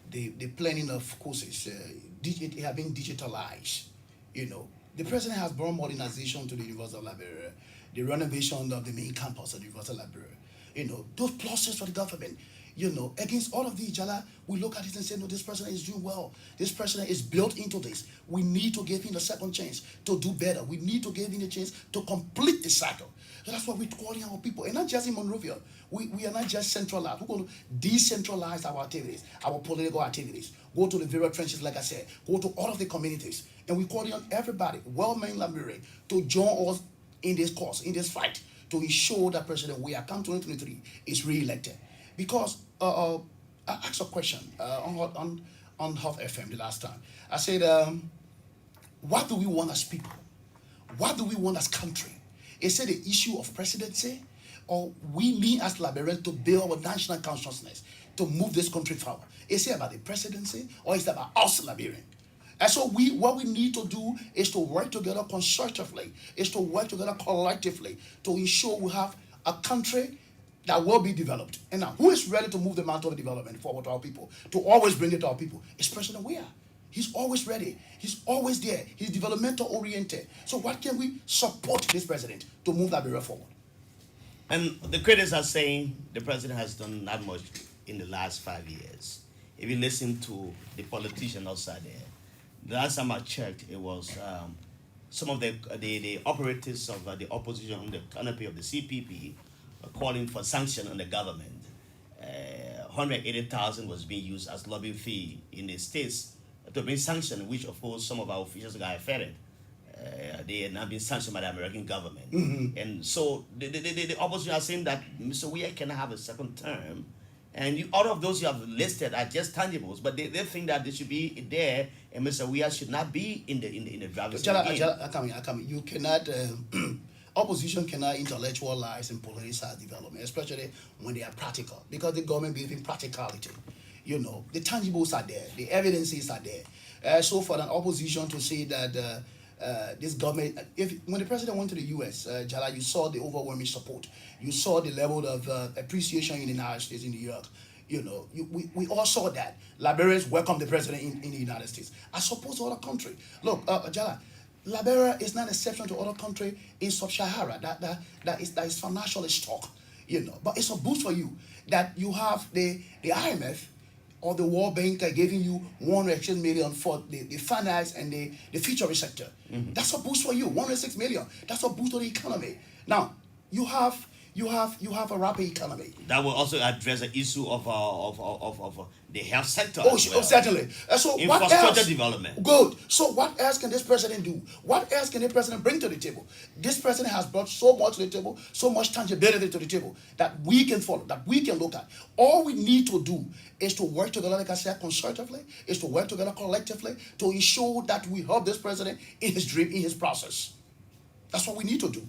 I: the planning of courses. It have been digitalized. You know, the president has brought modernization to the University of Liberia, the renovation of the main campus of the University of Liberia. You know, those pluses for the government. You know, against all of these, Jallah, we look at it and say, no, this president is doing well. This president is built into this. We need to give him a second chance to do better. We need to give him a chance to complete the cycle. So that's what we're calling our people. And not just in Monrovia. We are not just centralized. We're going to decentralize our activities, our political activities. Go to the various trenches, like I said. Go to all of the communities. And we're calling on everybody, well-meaning Liberian, to join us in this cause, in this fight, to ensure that President Weah, come 2023, is re-elected. Because I asked a question on Hot FM the last time. I said, what do we want as people? What do we want as country? Is it the issue of presidency, or we need as Liberians to build our national consciousness to move this country forward? Is it about the presidency, or is it about us Liberians? And so what we need to do is to work together constructively, is to work together collectively to ensure we have a country that will be developed. And now, who is ready to move the mantle of development forward to our people, to always bring it to our people? It's President Weah. He's always ready. He's always there. He's developmental oriented. So what can we support this president to move Liberia forward?
A: And the critics are saying the president has done not much in the last 5 years. If you listen to the politicians outside there, the last time I checked, it was some of the operatives of the opposition on the canopy of the CPP calling for sanction on the government. 180,000 was being used as lobbying fee in the states to bring sanction, which of course some of our officials got affected. They are now being sanctioned by the American government. Mm-hmm. And so the opposition are saying that Mr. Weah cannot have a second term. And all of those you have listed are just tangibles, but they think that they should be there, and Mr. Weah should not be in the driver's seat.
I: I come. You cannot. Opposition cannot intellectualize and politicize development, especially when they are practical, because the government believes in practicality. You know, the tangibles are there, the evidences are there. So for an opposition to say that this government, when the president went to the U.S., Jallah, you saw the overwhelming support. You saw the level of appreciation in the United States, in New York. You know, we all saw that. Liberians welcomed the president in the United States, as opposed to other countries. Look, Jallah, Liberia is not an exception to other countries in sub-Sahara that is financially stuck, you know. But it's a boost for you that you have the IMF or the World Bank giving you $106 million for the finance and the future sector. Mm-hmm. That's a boost for you. $106 million. That's a boost to the economy. Now you have a rapid economy.
A: That will also address the issue of the health sector.
I: Oh, certainly. So
A: infrastructure development.
I: Good. So what else can this president do? What else can the president bring to the table? This president has brought so much to the table, so much tangibility to the table that we can follow, that we can look at. All we need to do is to work together, like I said, constructively, is to work together collectively to ensure that we help this president in his dream, in his process. That's what we need to do.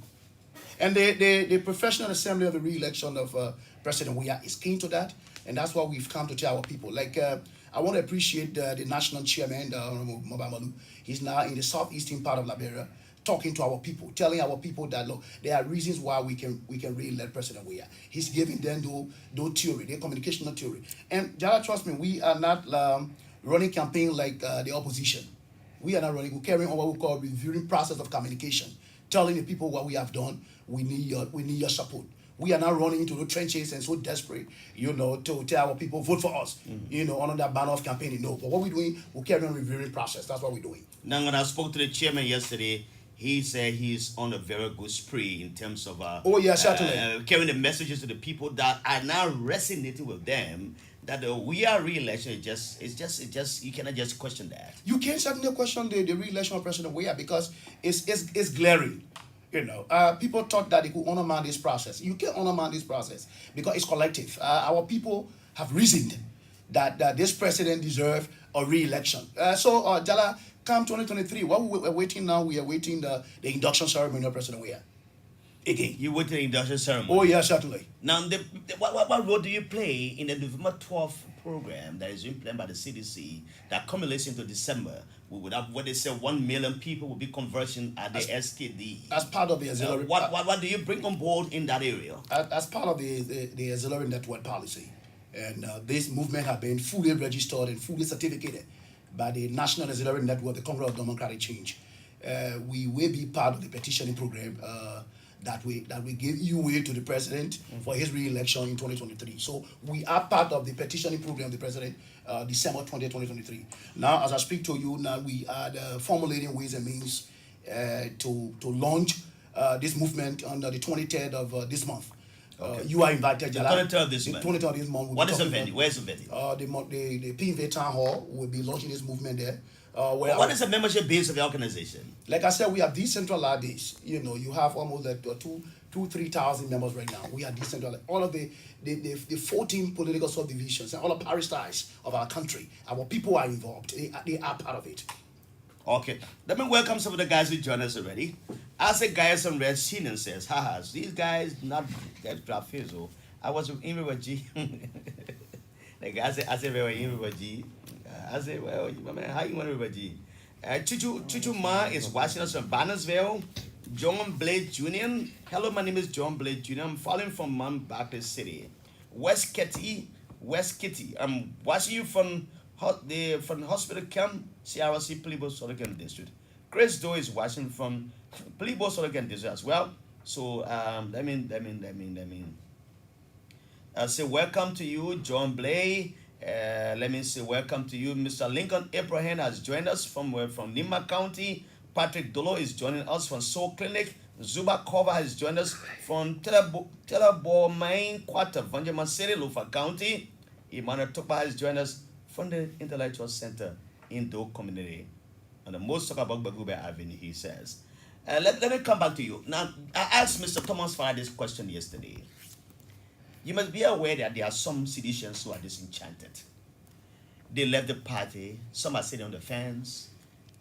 I: And the Professional Assembly of the re-election of President Weah is keen to that, and that's why we've come to tell our people. Like, I want to appreciate the national chairman, Honorable Mobamalu. He's now in the southeastern part of Liberia, talking to our people, telling our people that, look, there are reasons why we can re-elect President Weah. He's giving them no theory, their communicational theory. And Jallah, trust me, we are not running campaign like the opposition. We are not running. We're carrying on what we call reviewing process of communication, telling the people what we have done. We need your support. We are not running into the trenches and so desperate, you know, to tell our people vote for us, you know, under that banner of campaigning. No, but what we're doing, we're carrying on reviewing process. That's what we're doing.
A: Now, when I spoke to the chairman yesterday, he said he's on a very good spree in terms of carrying the messages to the people that are now resonating with them. That the Weah re-election is just you cannot just question that.
I: You can't certainly question the re-election of President Weah because it's glaring. You know, people thought that they could undermine this process. You can't undermine this process because it's collective. Our people have reasoned that this president deserves a re-election. So, Jallah, come 2023, what we're waiting now, we are waiting the induction ceremony of President Weah. again.
A: You went to the induction ceremony.
I: Oh, yeah, certainly.
A: Now, what role do you play in the November 12th program that is implemented by the CDC that accumulates into December? We would have what they say 1 million people will be conversion at the SKD.
I: As part of the auxiliary.
A: What do you bring on board in that area?
I: As part of the auxiliary network policy, and this movement has been fully registered and fully certificated by the National Auxiliary Network, the Congress of Democratic Change. We will be part of the petitioning program that we give EUA to the president for his re-election in 2023. So we are part of the petitioning program of the president December 20, 2023. Now, as I speak to you, now we are formulating ways and means to launch this movement on the 23rd of this month. Okay. You are invited, Jallah.
A: The 23rd this month.
I: 23rd this month.
A: What is the venue? Where's the venue?
I: The PV Town Hall will be launching this movement there.
A: What is the membership base of the organization?
I: Like I said, we have decentralized base. You know, you have almost like 3,000 members right now. We are decentralized. All of the 14 political subdivisions and all the parish ties of our country, our people are involved. They are part of it.
A: Okay. Let me welcome some of the guys who joined us already. As a guys on Red Scene says, haha, these guys not that graphizo. I was in River G. Like I said, we were in River G. I said, well, man, how you want to River G? Chuchu Ma is watching us from Bannersville. John Blade Jr. Hello, my name is John Blade Jr. I'm following from Mount Baptist City. West Kitty. I'm watching you from the hospital camp, CRC Plibo Solican District. Chris Doe is watching from Plibo Solican District as well. So I say welcome to you, John Blay. Let me say welcome to you, Mr. Lincoln Abraham has joined us from Nima County. Patrick Dolo is joining us from Soul Clinic. Zuba Kova has joined us from Telabo Main Quarter, Vanjaman City, Lufa County. Emmanuel Topa has joined us from the Intellectual Center in Do Community on the most talk about Bagube Avenue, he says. Let me come back to you. Now, I asked Mr. Thomas Farr this question yesterday. You must be aware that there are some seditionists who are disenchanted. They left the party, some are sitting on the fence,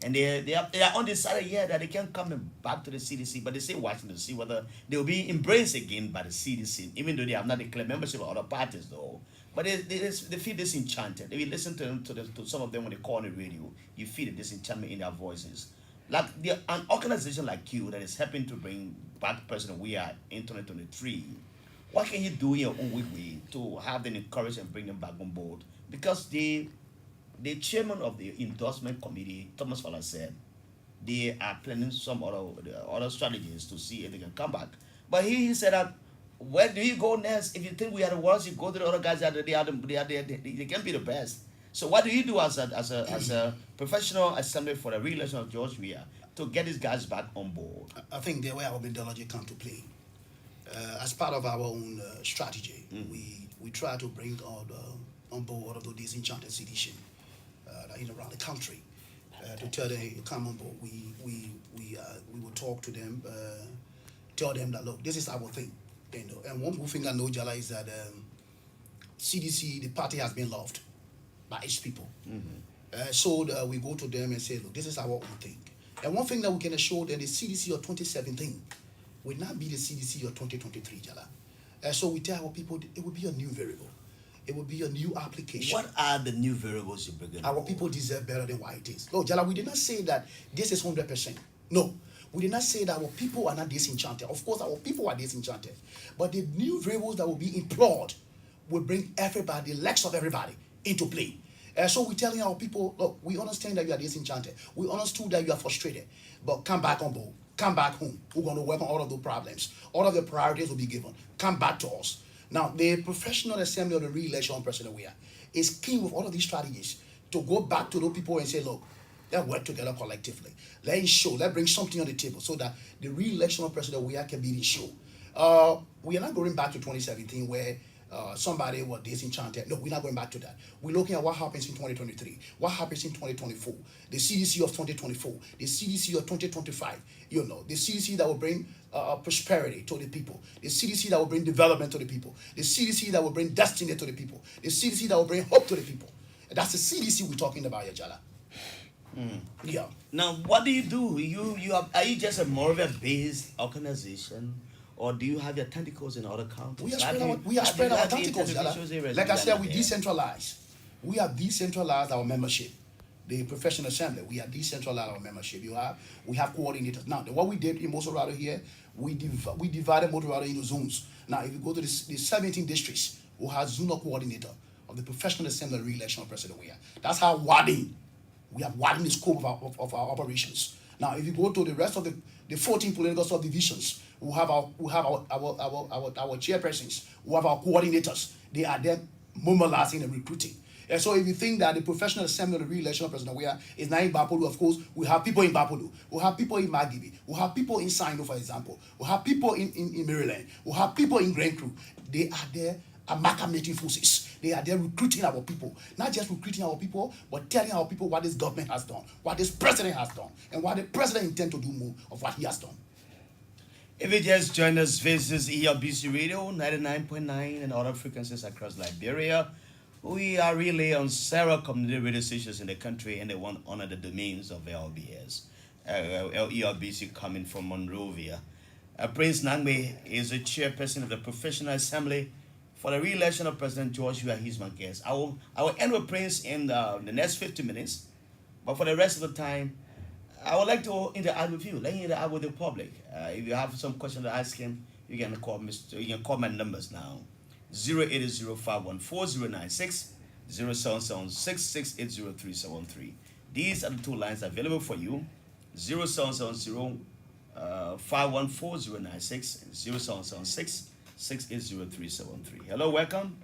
A: and they are undecided yet that they can't come back to the CDC, but they say watching to see whether they will be embraced again by the CDC, even though they have not declared membership of other parties though. But they feel disenchanted. If you listen to some of them when they call on the radio, you feel the disenchantment in their voices. Like an organization like you that is helping to bring back President Weah in 2023, what can you do in your own way to have them encourage and bring them back on board? Because the chairman of the endorsement committee, Thomas Fowler, said they are planning some other strategies to see if they can come back. But he said that, where do you go next? If you think we are the worst, you go to the other guys that they can be the best. So what do you do as a professional assembly for the re-election of George Weah to get these guys back on board?
I: I think the way our methodology come to play. As part of our own strategy, we try to bring on board all of those disenchanted citizens around the country to tell them, hey, come on board. We will talk to them, tell them that, look, this is our thing. You know, and one good thing I know, Jallah, is that CDC, the party has been loved by its people. So we go to them and say, look, this is our own thing. And one thing that we can assure them, the CDC of 2017 will not be the CDC of 2023, Jallah. So we tell our people it will be a new variable. It will be a new application.
A: What are the new variables you bring in?
I: Our people deserve better than what it is. No, Jallah, we did not say that this is 100%. No. We did not say that our people are not disenchanted. Of course, our people are disenchanted. But the new variables that will be employed will bring everybody, the legs of everybody, into play. So we're telling our people, look, we understand that you are disenchanted. We understood that you are frustrated. But come back on board. Come back home. We're going to work on all of those problems. All of the priorities will be given. Come back to us. Now, the Professional Assembly of the Re-election of President Weah is keen with all of these strategies to go back to those people and say, look, let's work together collectively. Let's bring something on the table so that the re-election of President Weah can be ensured. We are not going back to 2017 where somebody was disenchanted. No, we're not going back to that. We're looking at what happens in 2023, what happens in 2024, the CDC of 2024, the CDC of 2025, you know, the CDC that will bring prosperity to the people, the CDC that will bring development to the people, the CDC that will bring destiny to the people, the CDC that will bring hope to the people. And that's the CDC we're talking about here, Jallah. Yeah.
A: Now, what do? Are you just a more of a based organization, or do you have your tentacles in other counties?
I: We are spread our tentacles, like I said, we decentralize. We have decentralized our membership. The professional assembly, we have decentralized our membership. We have coordinators. Now, what we did in Motorado here, we divided Motorado into zones. Now, if you go to the 17 districts, we have zone coordinator of the professional assembly re-election of President Weah. That's how we have widened the scope of our operations. Now, if you go to the rest of the 14 political subdivisions, we have our chairpersons, we have our coordinators. They are then mobilizing and recruiting. And so if you think that the professional assembly of the re-election of President Weah is not in Bapolu, of course, we have people in Bapolu, we have people in Magibi, we have people in Sino, for example, we have people in Maryland, we have people in Grand Crew. They are there amalgamating forces. They are there recruiting our people. Not just recruiting our people, but telling our people what this government has done, what this president has done, and what the president intends to do more of what he has done.
A: If you just joined us, this is ELBC Radio 99.9 and other frequencies across Liberia. We are really on several community radio stations in the country, and they want to honor the domains of LBS. ELBC coming from Monrovia. Prince Nangbe is the chairperson of the Professional Assembly for the re-election of President George Weah. He's my guest. I will end with Prince in the next 50 minutes, but for the rest of the time, I would like to interact with you. Let me interact with the public. If you have some question to ask him, you can call my numbers now. 080-514-096, 077-6680373. These are the two lines available for you. 077-514-096 and 077-6680373. Hello, welcome.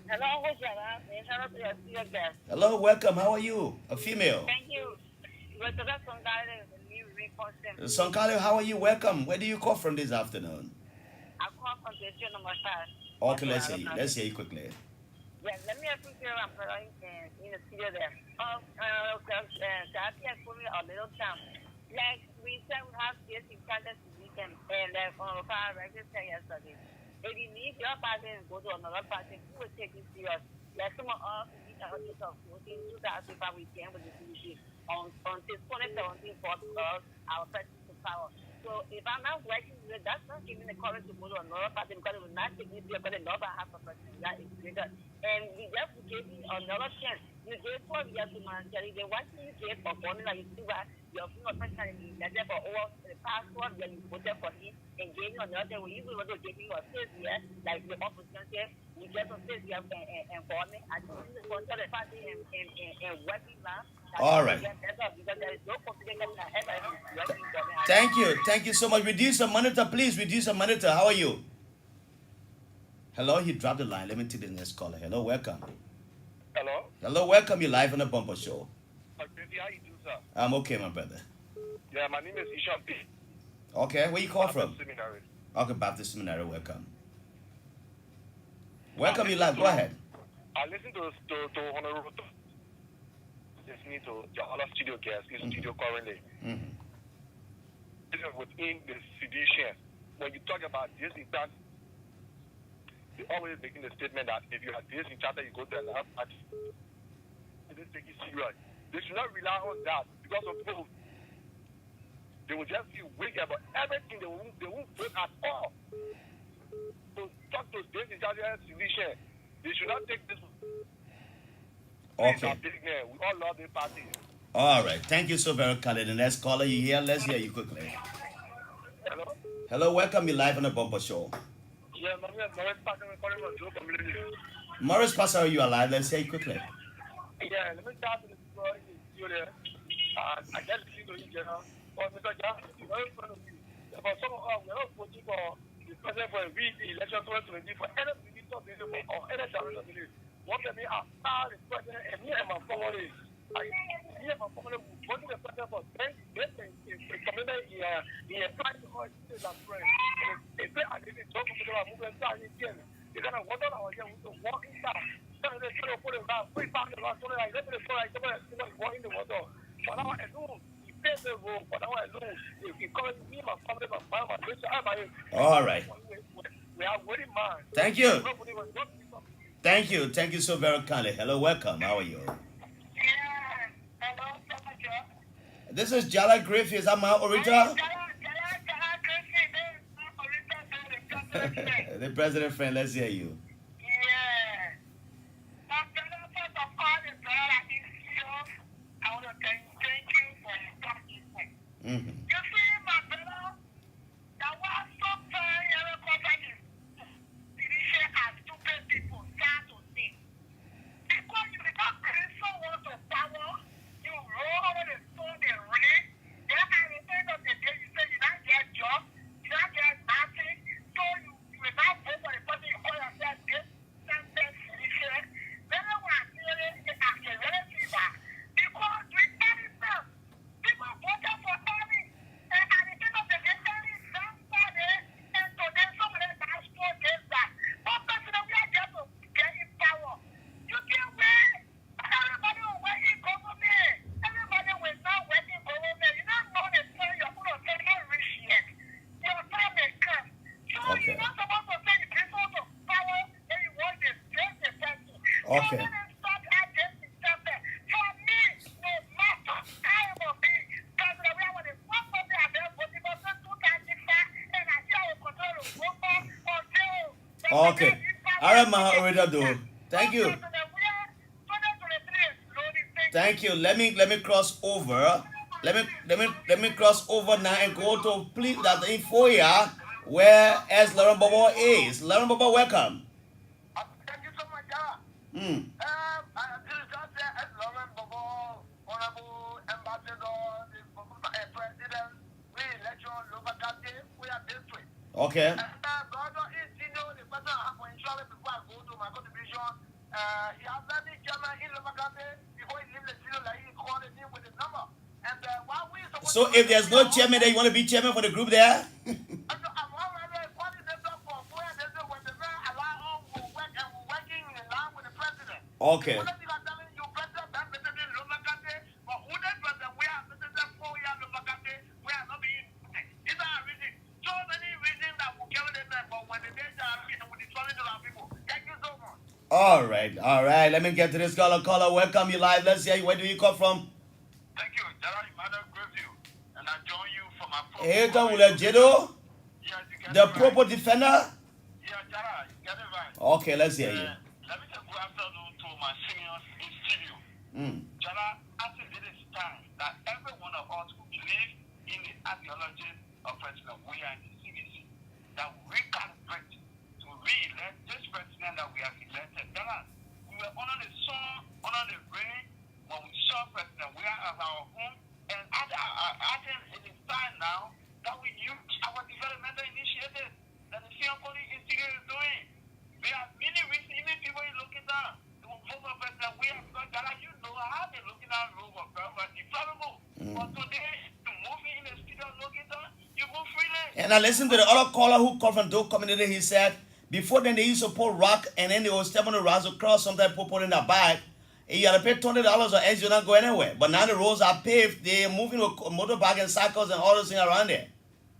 J: Hello, Jallah.
A: Hello, welcome. How are you? A female.
J: Thank you.
A: Sonkale, how are you? Welcome. Where do you call from this afternoon?
J: I call from station number 5.
A: Okay, let's hear you quickly.
J: Yeah, let me ask you I'm in the studio there. That for me a little time. Like we said, we have this in Canada this weekend, and on the fire register yesterday. If you leave your party and go to another party, who will take it serious? Like someone off in the office of 2005 weekend with the CDC on 2017 for our president to power. So if I'm not working with it, that's not giving the courage to go to another party because it will not take me there, but another half a person that is greater. And we just gave you another chance. You gave 12 years to Manchester. They want you gave for money like you see what your personality is for over the past 12 years you voted for him and gave you another when you will give you a 6 years, like the opposition said, you get a 6 years and for me. I think this is going to the party and working now.
A: All right. Thank you so much. Reduce the monitor, please. Reduce the monitor. How are you? Hello, he dropped the line. Let me take the next caller. Hello, welcome.
K: Hello?
A: Hello, welcome. You're live on the Bumper Show.
K: How you do, sir?
A: I'm okay, my brother.
K: Yeah, my name is Isham P.
A: Okay, where you call from?
K: Seminary.
A: Okay, Baptist Seminary, welcome. Welcome, you live. Go ahead.
K: I listen to Honorable listening to Jallah studio guest, his studio currently. Within the sedition, when you talk about this in fact, they're always making the statement that if you have this in charter, you go to another party. They don't take it serious. They should not rely on that because of vote. They will just be wicked about everything. They won't vote at all. So talk to this in charter sedition. They should not take this.
A: Okay.
K: We all love the party.
A: All right. Thank you so very much, Khaled. The next caller you hear, let's hear you quickly.
K: Hello?
A: Hello, welcome. You live on the Bumper Show.
K: Yeah, my name is Morris Pastor. I'm calling from Joe Community.
A: Morris Pastor, you are live. Let's hear you quickly.
K: Yeah, let me start with the story. I just listen to you, General. For Mr. Johnson, very proud of you. For some of us, we're not voting for the president for a election 2020 for any minister of the or any director of the what they are the president and me and my family. Me and my family voting the president for 10 years in community in a private or in a friend. If they are living talking to them, moving down again, they're going to water our young to walk inside. So they're going to put it down, put it back in the water, like let me go like somebody walk in the water. But now I know, he pays the road, but now I know, if he calls me, my family, my mama,
A: all right.
K: We are very man.
A: Thank you. Thank you. Thank you so very kindly. Hello, welcome. How are you? This is Jallah Grayfield. Is that my original?
J: president.
A: The president friend, let's hear you.
J: Yeah. But first of all, the brother is here. I want to thank you for your sacrifice.
A: Mm-hmm.
J: You see, my brother, there was some time every contact is spiritual and stupid people start to think. Because you become Christian want to power, you roll over the stone, they read. Then at the end of the day, you say you don't get job, you don't get nothing, so you will not vote for the person you call yourself this, something spiritual. Then when I feel it, it's a relative. Because we anything, people voted for Ellie. And at the end of the day, Ellie is somebody, and today somebody has spoke against that. But personally, we are just to get in power. You can wait. Everybody will wait in government. Everybody will not wait in government. You don't know the time you're going to take a rich yet. Your time may come. So
A: Okay.
J: you're not supposed to take people to power and you want to take the person.
A: Okay.
J: You're going to start against something. For me, no matter I am a big president, we are one of the one person I have for people to 295 and I still will control the woman until
A: Okay. All right, Maha Oredado. Thank you. Thank you. Let me cross over. Let me cross over now and go to please that in Weah, where as Lauren Bobo is. Lauren Bobo, welcome.
K: Thank you so much, Jallah.
A: Mm.
K: This is just as Lauren Bobo, Honorable Ambassador, the President, re-election, local country, we are this way.
A: Okay.
K: Governor is, the person I have for insurance before I go to my contribution. He has done the chairman in local country before he leaves the city, like he called it in with his number. And while we
A: So if there's no chairman there, you want to be chairman for the group there?
K: I'm already a coordinator for where there's a when the man allow all will work and we're working in line with the president.
A: Okay.
K: What if I'm telling you, president, that president in local country, but who that president, we are president for we are local country, we are not being. These are reasons, so many reasons that will carry them, but when the days are real, we destroy to our people. Thank you so much.
A: All right. Let me get to this caller. Welcome you live. Let's hear you. Where do you come from?
K: Thank you, Jallah Grayfield, and I join you from my
A: Hey, Tom Jedo,
K: Yes, you get
A: the
K: it right.
A: proper defender.
K: Yeah, Jallah, you get it right.
A: Okay, let's hear you.
K: Let me say good afternoon to my seniors in studio. Jallah, I think it is time that every one of us who believe in the ideology of President Weah and the CBC, that we calibrate to re-elect this president that we have elected. Jallah, we were under the sun, under the rain, when we saw President Weah as our home, and I think it is time now that we use our developmental initiative that the Fianconi Institute is doing. There are many reasons, even people are looking down. The former President Weah, because Jallah, you know, I have been looking at the road of government, deplorable. But today, to move in the studio looking down, you move freely.
A: And I listened to the other caller who called from Doe community. He said before then they used to pull rock and then they would step on the rocks across, sometimes put in their bag. And you had to pay $20 or else you're not going anywhere. But now the roads are paved, they're moving with motorbike and cycles and all those things around there.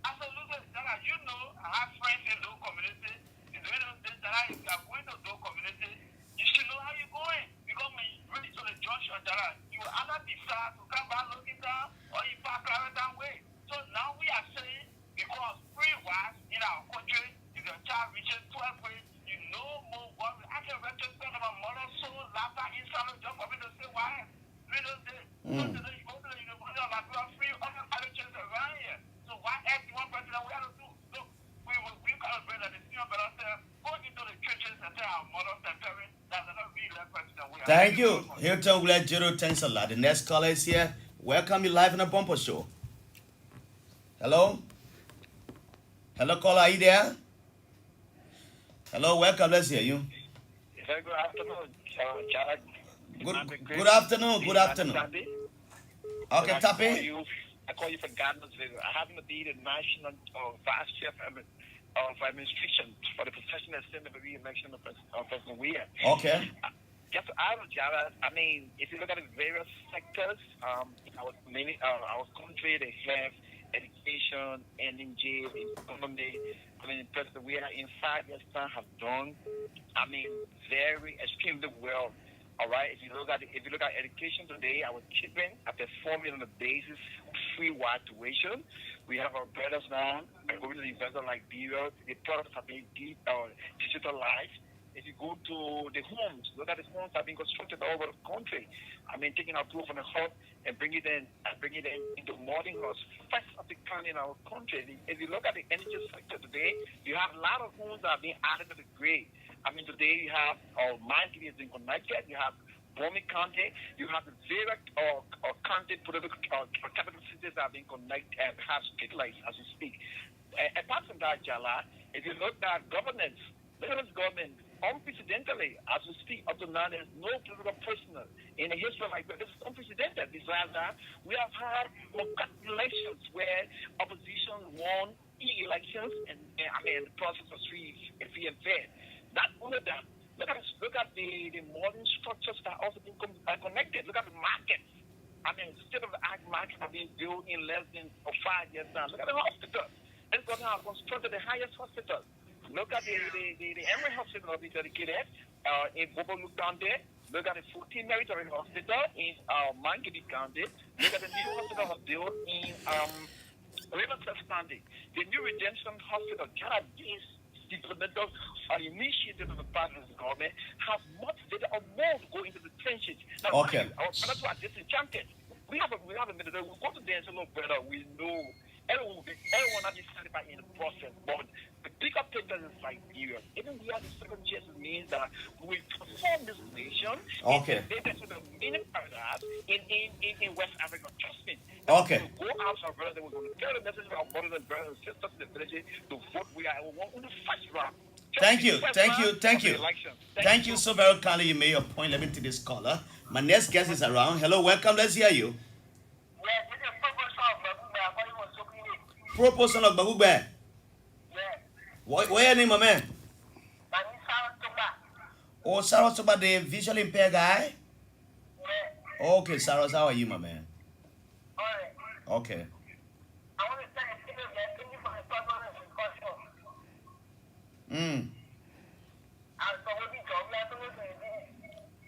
K: Absolutely, Jallah. You know, I have friends in Doe community. In the middle of this, Jallah, if you are going to Doe community, you should know how you're going. Because when you reach to the junction, Jallah, you will either decide to come back looking down or you park right that way. So now we are saying, because free wise in our country, if your child reaches 12 grade, you know more worry. I can retrospect my mother's soul, laughter, inside just for me to say why. You know, so today you go to the university of like you are free, other colleges around here. So why ask one person that we have to do? Look, we calibrate that the senior better say, go into the churches and tell our mothers and parents that they're not really left president.
A: Thank you. Hilton Jedo, thanks a lot. The next caller is here. Welcome you live in a bumper show. Hello? Hello, caller, are you there? Hello, welcome, let's hear you.
K: Very good afternoon, Jallah.
A: Good afternoon, good afternoon. Okay, Tappy.
K: I call you for Gardner's visit. I happen to be the national vice chair of administration for the professional assembly of re-election of President Weah.
A: Okay.
K: Just to add, Jallah, I mean, if you look at the various sectors, our country, they have education, energy, economy. I mean, President Weah in 5 years' time have done, I mean, very extremely well All right. If you look at education today, our children are performing on the basis of free wide tuition. We have our brothers now going to the university like Liberia. The products are being digitalized. If you go to the homes, look at the homes that are being constructed all over the country. I mean, taking our proof from the hut and bring it in into modern house, first of the kind in our country. If you look at the energy sector today, you have a lot of homes that are being added to the grid. I mean, today you have Miami is being connected. You have Bomi County. You have the various county political capital cities that are being connected and have street lights as we speak. Apart from that, Jallah, if you look at governance, look at this government. Unprecedentedly, as we speak up to now, there's no political prisoner in a history like that. This is unprecedented. Besides that, we have had elections where opposition won elections, and the process was free and fair. Not only that, look at the modern structures that are also being connected. Look at the markets. State-of-the-art markets are being built in less than 5 years now. Look at the hospitals. This government has constructed the highest hospitals. Look at the Emory Hospital being dedicated in Bobolu County. Look at the 14 Military Hospital in Mangidi County. Look at the new hospital built in Riverside County. The new Redemption Hospital, these developmental initiatives of the part of the government have motivated or more to go into the trenches. Now,
A: Okay.
K: Our brothers are disenchanted. We have a military. We go to there and say, look, brother, we know everyone will be satisfied in the process, but the bigger picture is like Liberia. Even we have the second chance means that we transform this nation
A: Okay.
K: into the mini paradise in West Africa. Trust me.
A: Okay.
K: We'll go out to our brothers, we're going to tell the message to our brothers and brothers and sisters in the village to vote. We are in the first round.
A: Thank you. Thank you so very kindly. You made your point. Let me take this caller. My next guest is around. Hello, welcome. Let's hear you. Proposal of Bagugbe. What's your name, my man? Oh, Sarah Soba, the visually impaired guy? Okay, Sarah, how are you, my man? Okay.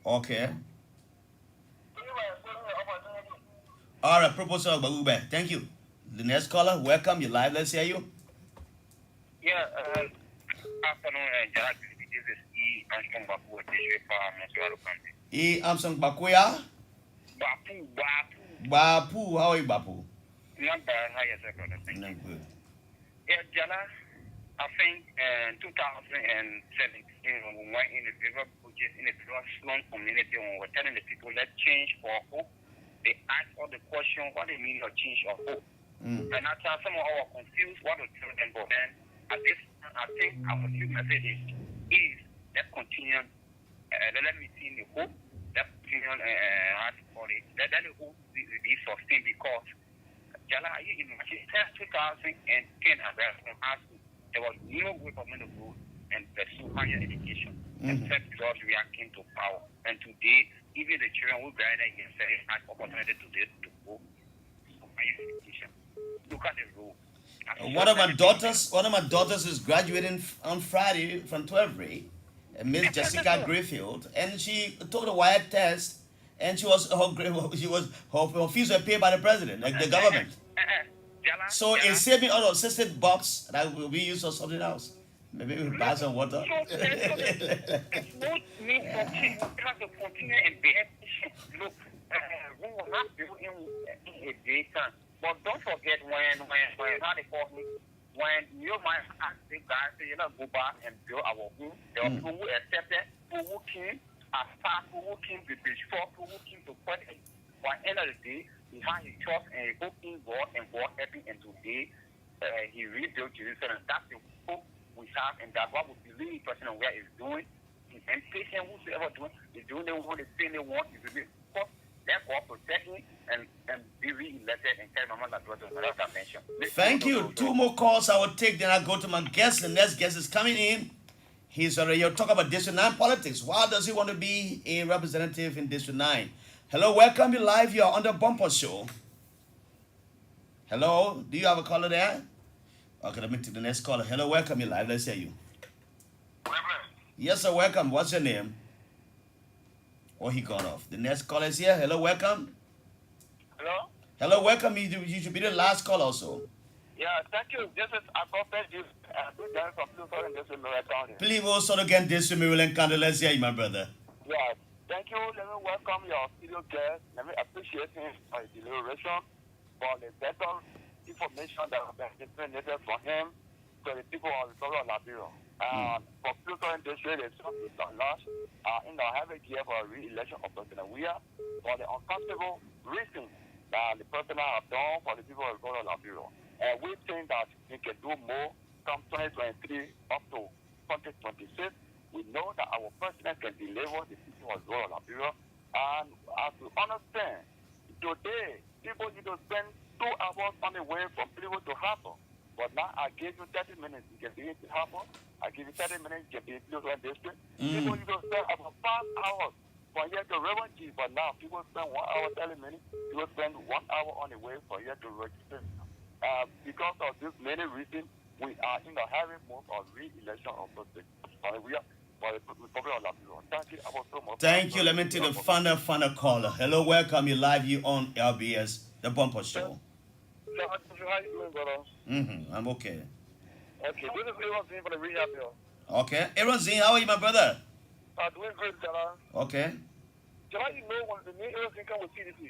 A: Okay. All right, proposal of Bagugbe. Thank you. The next caller, welcome. You're live. Let's hear you.
L: Yeah, afternoon, Jallah. This is E. Armstrong Bapu, District for Mensuaro County.
A: E. Armstrong Bakuya. Bapu, how are you, Bapu?
L: Not bad. How you say, brother? Thank you.
A: Good.
L: Yeah, Jallah, I think in 2017, when we went in the river project in the Sloan community, when we were telling the people, let's change for hope, they asked all the question, what they mean of change of hope. And I tell some of our confused what to tell them, but then at this I think our new message is let's continue, let me see the hope, let's continue how to call it, let the hope be sustained because Jallah, you imagine 2010 as there was no government of road and pursue higher education except George reacting to power. And today, even the children who died against very hard opportunity today to go to higher education. Look at the road.
A: One of my daughters is graduating on Friday from 12th grade, Miss Jallah Grayfield, and she took the wire test, and her fees were paid by the president, like the government. So it saved me out of $60 that will be used for something else. Maybe we'll buy some water.
L: So it's no need for people to continue and be look, we will not do in a day time. But don't forget when how they call me, when you might ask the guys to go back and build our home, there are people who accepted, who came, as far who came to before, who came to put it. By the end of the day, he had his trust and he hoped in God and God helping, and today he rebuilt Jerusalem. That's the hope we have, and that's what we believe President Weah is doing. And patient whosoever is doing the one, the thing they want is really therefore protecting and be re-elected and carry my mother brother without that mention.
A: Thank you. Two more calls I will take, then I'll go to my guest. The next guest is coming in. He's already here to talk about District 9 politics. Why does he want to be a representative in District 9? Hello, welcome you live. You're on the Bumper Show. Hello, do you have a caller there? Okay, let me take the next caller. Hello, welcome you live. Let's hear you. Yes, sir, welcome. What's your name? Or he got off. The next caller is here. Hello, welcome.
K: Hello?
A: Hello, welcome. You should be the last call also.
K: Yeah, thank you. This is Prez George M from Tucson in this Maryland County.
A: Please also again this to Maryland County. Let's hear you, my brother.
K: Yeah, thank you. Let me welcome your studio guest. Let me appreciate him for his deliberation, for the better information that has been disseminated from him to the people of the Republic of Liberia. For Tucson District, it's large have a gear for a re-election of President Weah for the uncomfortable reason that the president has done for the people of the Republic of Liberia. And we think that he can do more from 2023 up to 2026. We know that our president can deliver the people of the Republic of Liberia. And as we understand, today, people need to spend 2 hours on the way from Cleveland to Harper. But now I gave you 30 minutes, you can be in Harper. I give you 30 minutes, you can be in Cleveland District. People need to spend about 5 hours from here to Reverend G. But now people spend 1 hour 30 minutes. People spend 1 hour on the way from here to register. Because of this many reasons, we are in the having move of re-election of president. We are for the Republic of Liberia. Thank you so much.
A: Thank you. Let me take the final caller. Hello, welcome. You live you on LBS, the Bumper Show.
K: How you doing, brother?
A: I'm okay.
K: Okay, this is Aaron Zin for the rehab here.
A: Okay. Aaron Zin, how are you, my brother?
K: Doing great, Jallah.
A: Okay.
K: Jallah, you know when the new Aaron Zin come with CDC.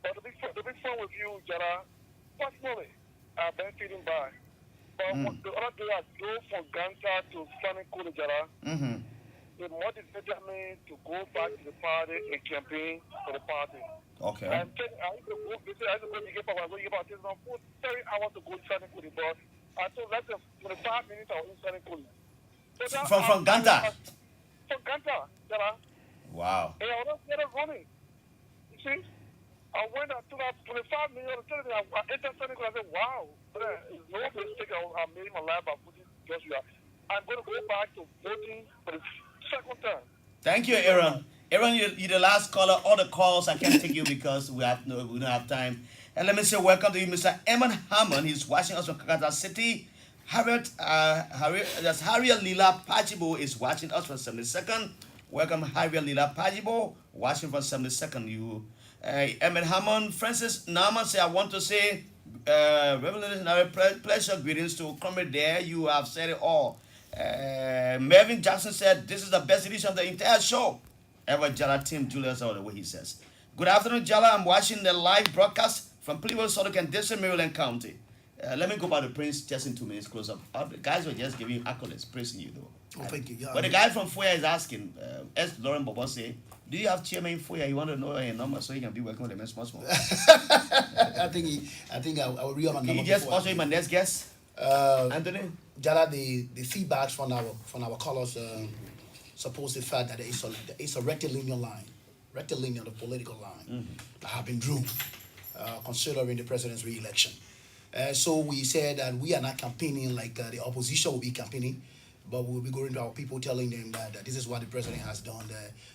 K: But the big fun with you, Jallah, personally, I've been feeling bad. But the other day I drove from Ganta to Sunny Cool, Jallah. It motivated me to go back to the party and campaign for the party.
A: Okay.
K: I used to go, they said I used to go to get about 30 hours to go to Sunny Cool, but I told less than 25 minutes I was in Sunny Cool. So
A: from Ganta?
K: From Ganta, Jallah.
A: Wow.
K: And I was not running. You see? I went up to that 25 minutes. I entered Sunny Cool. I said, wow, it's no mistake I made in my life by putting Joshua. I'm going to go back to voting for the second time.
A: Thank you, Aaron. Aaron, you're the last caller. All the calls I can't take you because we don't have time. And let me say welcome to you, Mr. Eamon Hammond. He's watching us from Kakata City. Harriet Lila Pajibo is watching us from 72nd. Welcome, Harriet Lila Pajibo, watching from 72nd. You, Eamon Hammond, Francis Nama say, I want to say, revolutionary pleasure, greetings to Comrade there. You have said it all. Mervyn Jackson said, this is the best edition of the entire show. Ever Jallah Tim Julius, or the way he says. Good afternoon, Jallah. I'm watching the live broadcast from Cleveland, Southern and District, Maryland County. Let me go by the Prince just in 2 minutes close up. The guys were just giving you accolades, praising you though.
I: Oh, thank you. Yeah,
A: but the guy from Weah is asking, as Lauren Bobo say, do you have chairman Weah? You want to know your number so you can be working with them as much more.
I: I think I will read my number.
A: Can you just also my next guest? Anthony?
I: Jallah, the feedbacks from our callers suppose the fact that it's a rectilinear line, the political line that have been drawn considering the president's re-election. So we said that we are not campaigning like the opposition will be campaigning, but we'll be going to our people telling them that this is what the president has done.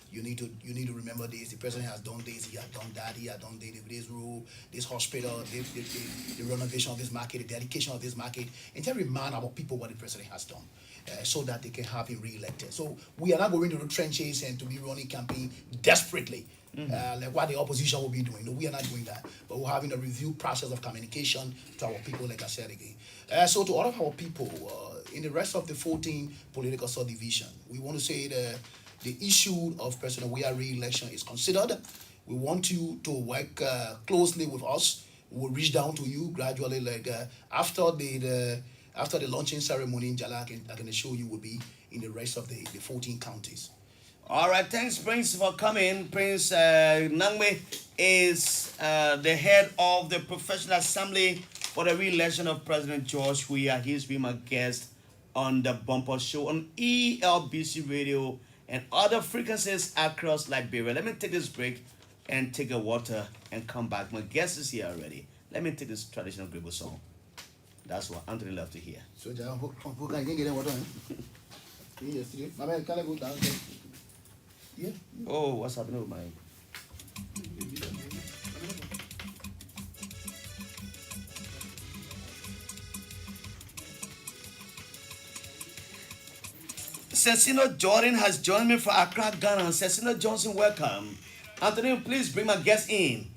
I: You need to remember this. The president has done this. He has done that. He has done this rule, this hospital, the renovation of this market, the dedication of this market, and to remind our people what the president has done, so that they can have him re-elected. So we are not going to the trenches and to be running campaign desperately. Like what the opposition will be doing. No, we are not doing that. But we're having a review process of communication to our people, like I said again. So to all of our people, in the rest of the 14 political subdivision, we want to say the issue of President Weah re-election is considered. We want you to work closely with us. We'll reach down to you gradually, like after the launching ceremony in Jallah, I can assure you will be in the rest of the 14 counties.
A: All right, thanks, Prince, for coming. Prince Nangme is the head of the Professional Assembly for the re-election of President George Weah. He's been my guest on the Bumper Show on ELBC Radio and other frequencies across Liberia. Let me take this break and take a water and come back. My guest is here already. Let me take this traditional Grebo song. That's what Anthony loved to hear.
I: So, who can get in water? Yesterday, my man, can I go down? Yeah.
A: Oh, what's happening with my... Cecino Jordan has joined me from Accra, Ghana. Cecino Johnson, welcome. Anthony, please bring my guest in.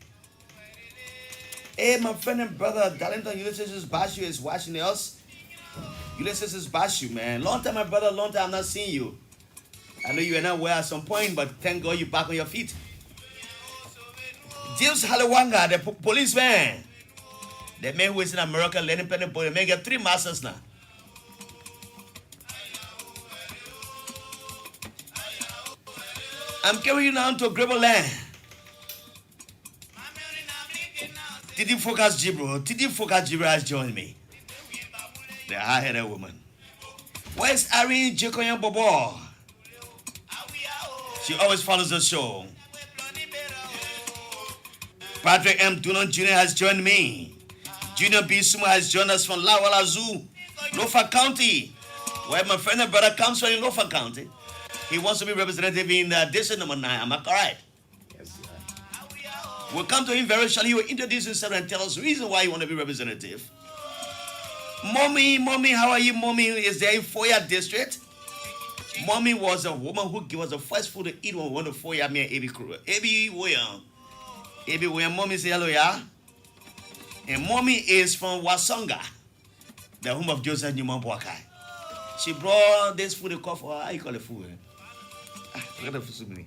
A: Hey, my friend and brother, Darlington Ulysses Bashu is watching us. Ulysses Bashu, man. Long time, my brother, long time I'm not seeing you. I know you were not well at some point, but thank God you're back on your feet. James Halawanga, the policeman. The man who is in America learning pen and paper, may get 3 masters now. I'm carrying you now to Grable Land. Titi Focus Gibro. Titi Focus Gibro has joined me. The high-headed woman. Where's Irene Jekoyan Bobo? She always follows the show. Patrick M. Dunon Jr. has joined me. Junior B. Suma has joined us from Lawala Zoo, Lofa County, where my friend and brother comes from in Lofa County. He wants to be representative in district number 9. Am I correct?
M: Yes, sir.
A: We'll come to him very shortly. He will introduce himself and tell us the reason why you want to be representative. Mommy, how are you? Mommy is there in Foya district. Mommy was a woman who gave us the first food to eat when we went to Foya, me and Abi crew. Abi Weah. Abi Weah, mommy say hello, yeah? And mommy is from Wasonga, the home of Joseph Newman Boakai. She brought this food they call for, how you call it food? Forget the food.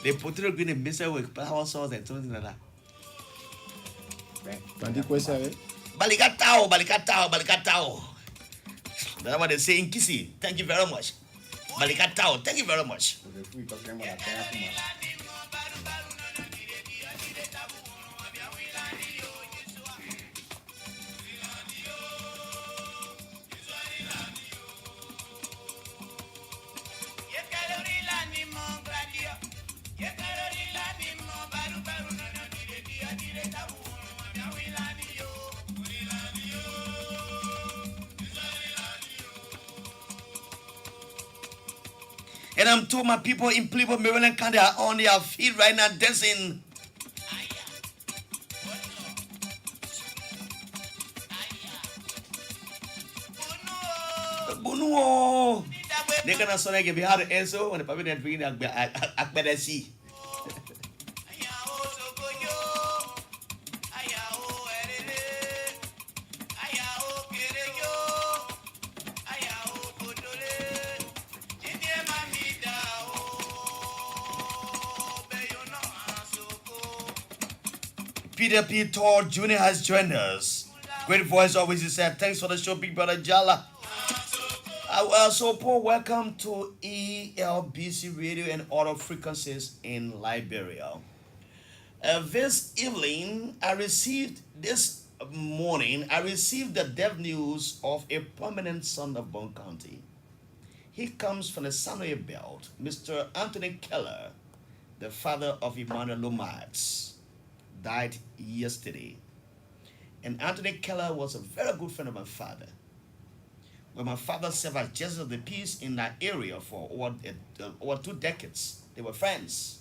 A: They potato green and mix it with power sauce and something like that. Balikatao. That's what they say in Kisi. Thank you very much. Balikatao, thank you very much. And I'm told my people in Plymouth, Maryland County are on their feet right now dancing. Bunuo. They can also like if you had an answer when the public net bring Akbedesi. Peter P. Tor Jr. has joined us. Great voice always, he said. Thanks for the show, big brother Jallah. So, Paul, welcome to ELBC Radio and other frequencies in Liberia. This morning, I received the death news of a prominent son of Bone County. He comes from the Sanoye Belt, Mr. Anthony Keller, the father of Emmanuel Lomax, died yesterday. And Anthony Keller was a very good friend of my father. When my father served as justice of the peace in that area for over 2 decades, they were friends.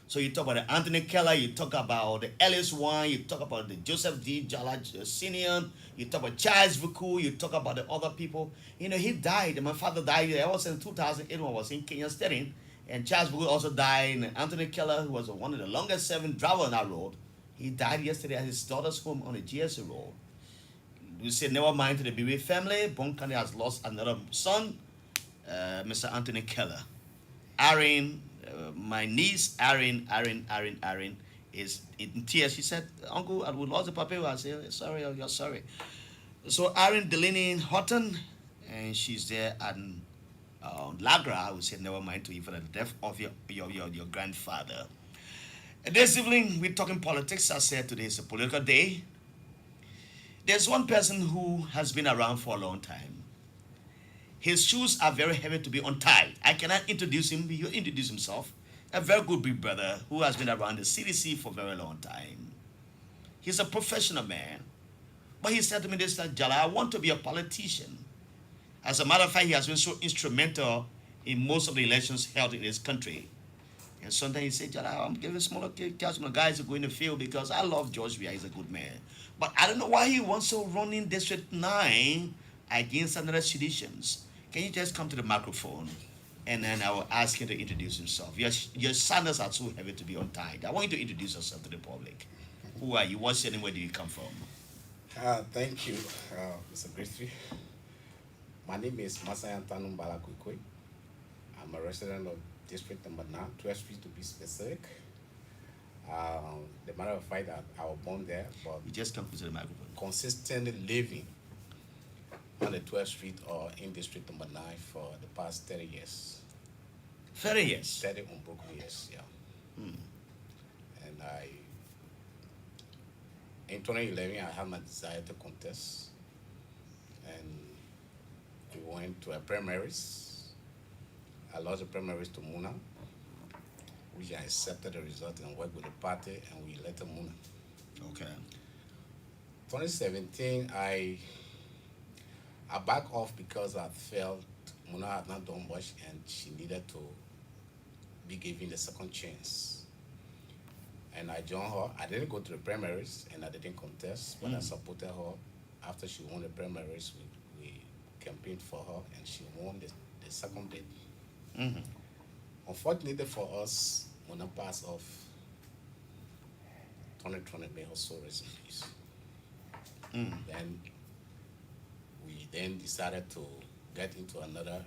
A: So you talk about the Anthony Keller, you talk about the Ellis one, you talk about the Joseph D. Jallah Senior, you talk about Charles Vuku, you talk about the other people. You know, he died, and my father died. I was in 2008 when I was in Kenya studying. And Charles Vuku also died. And Anthony Keller, who was one of the longest serving drivers on that road, he died yesterday at his daughter's home on the GSA road. We say never mind to the Bibi family. Bone County has lost another son, Mr. Anthony Keller. Aaron, my niece, Aaron is in tears. She said, Uncle, I would lost the puppy. I said, sorry, you're sorry. So Aaron Delaney Houghton, and she's there at Lagra. I would say never mind to you for the death of your grandfather. And this evening, we're talking politics. I said today is a political day. There's one person who has been around for a long time. His shoes are very heavy to be untied. I cannot introduce him. He'll introduce himself. A very good big brother who has been around the CDC for a very long time. He's a professional man. But he said to me this, like, Jallah, I want to be a politician. As a matter of fact, he has been so instrumental in most of the elections held in this country. And sometimes he said, Jallah, I'm giving smaller guys to go in the field because I love George Weah. He's a good man. But I don't know why he wants to run in District 9 against another seditions. Can you just come to the microphone? And then I will ask him to introduce himself. Your sandals are too heavy to be untied. I want you to introduce yourself to the public. Who are you? What's your name? Where do you come from?
M: Thank you, Mr. Grayfield. My name is Masaya Tanum Balakwikwe. I'm a resident of District Number 9, 12th Street to be specific. The matter of fact that I was born there, but
A: you just come to the microphone.
M: Consistently living on the 12th Street or in District Number 9 for the past 30 years.
A: 30 years?
M: 30 unbroken years, yeah. And in 2011, I had my desire to contest. And we went to a primaries. I lost the primaries to Muna, which I accepted the result and worked with the party, and we elected Muna.
A: Okay.
M: 2017, I backed off because I felt Muna had not done much and she needed to be given the second chance. And I joined her. I didn't go to the primaries and I didn't contest, but I supported her. After she won the primaries, we campaigned for her and she won the second bid. Unfortunately for us, Muna passed off 2020, may her soul rest in peace. Then we then decided to get into another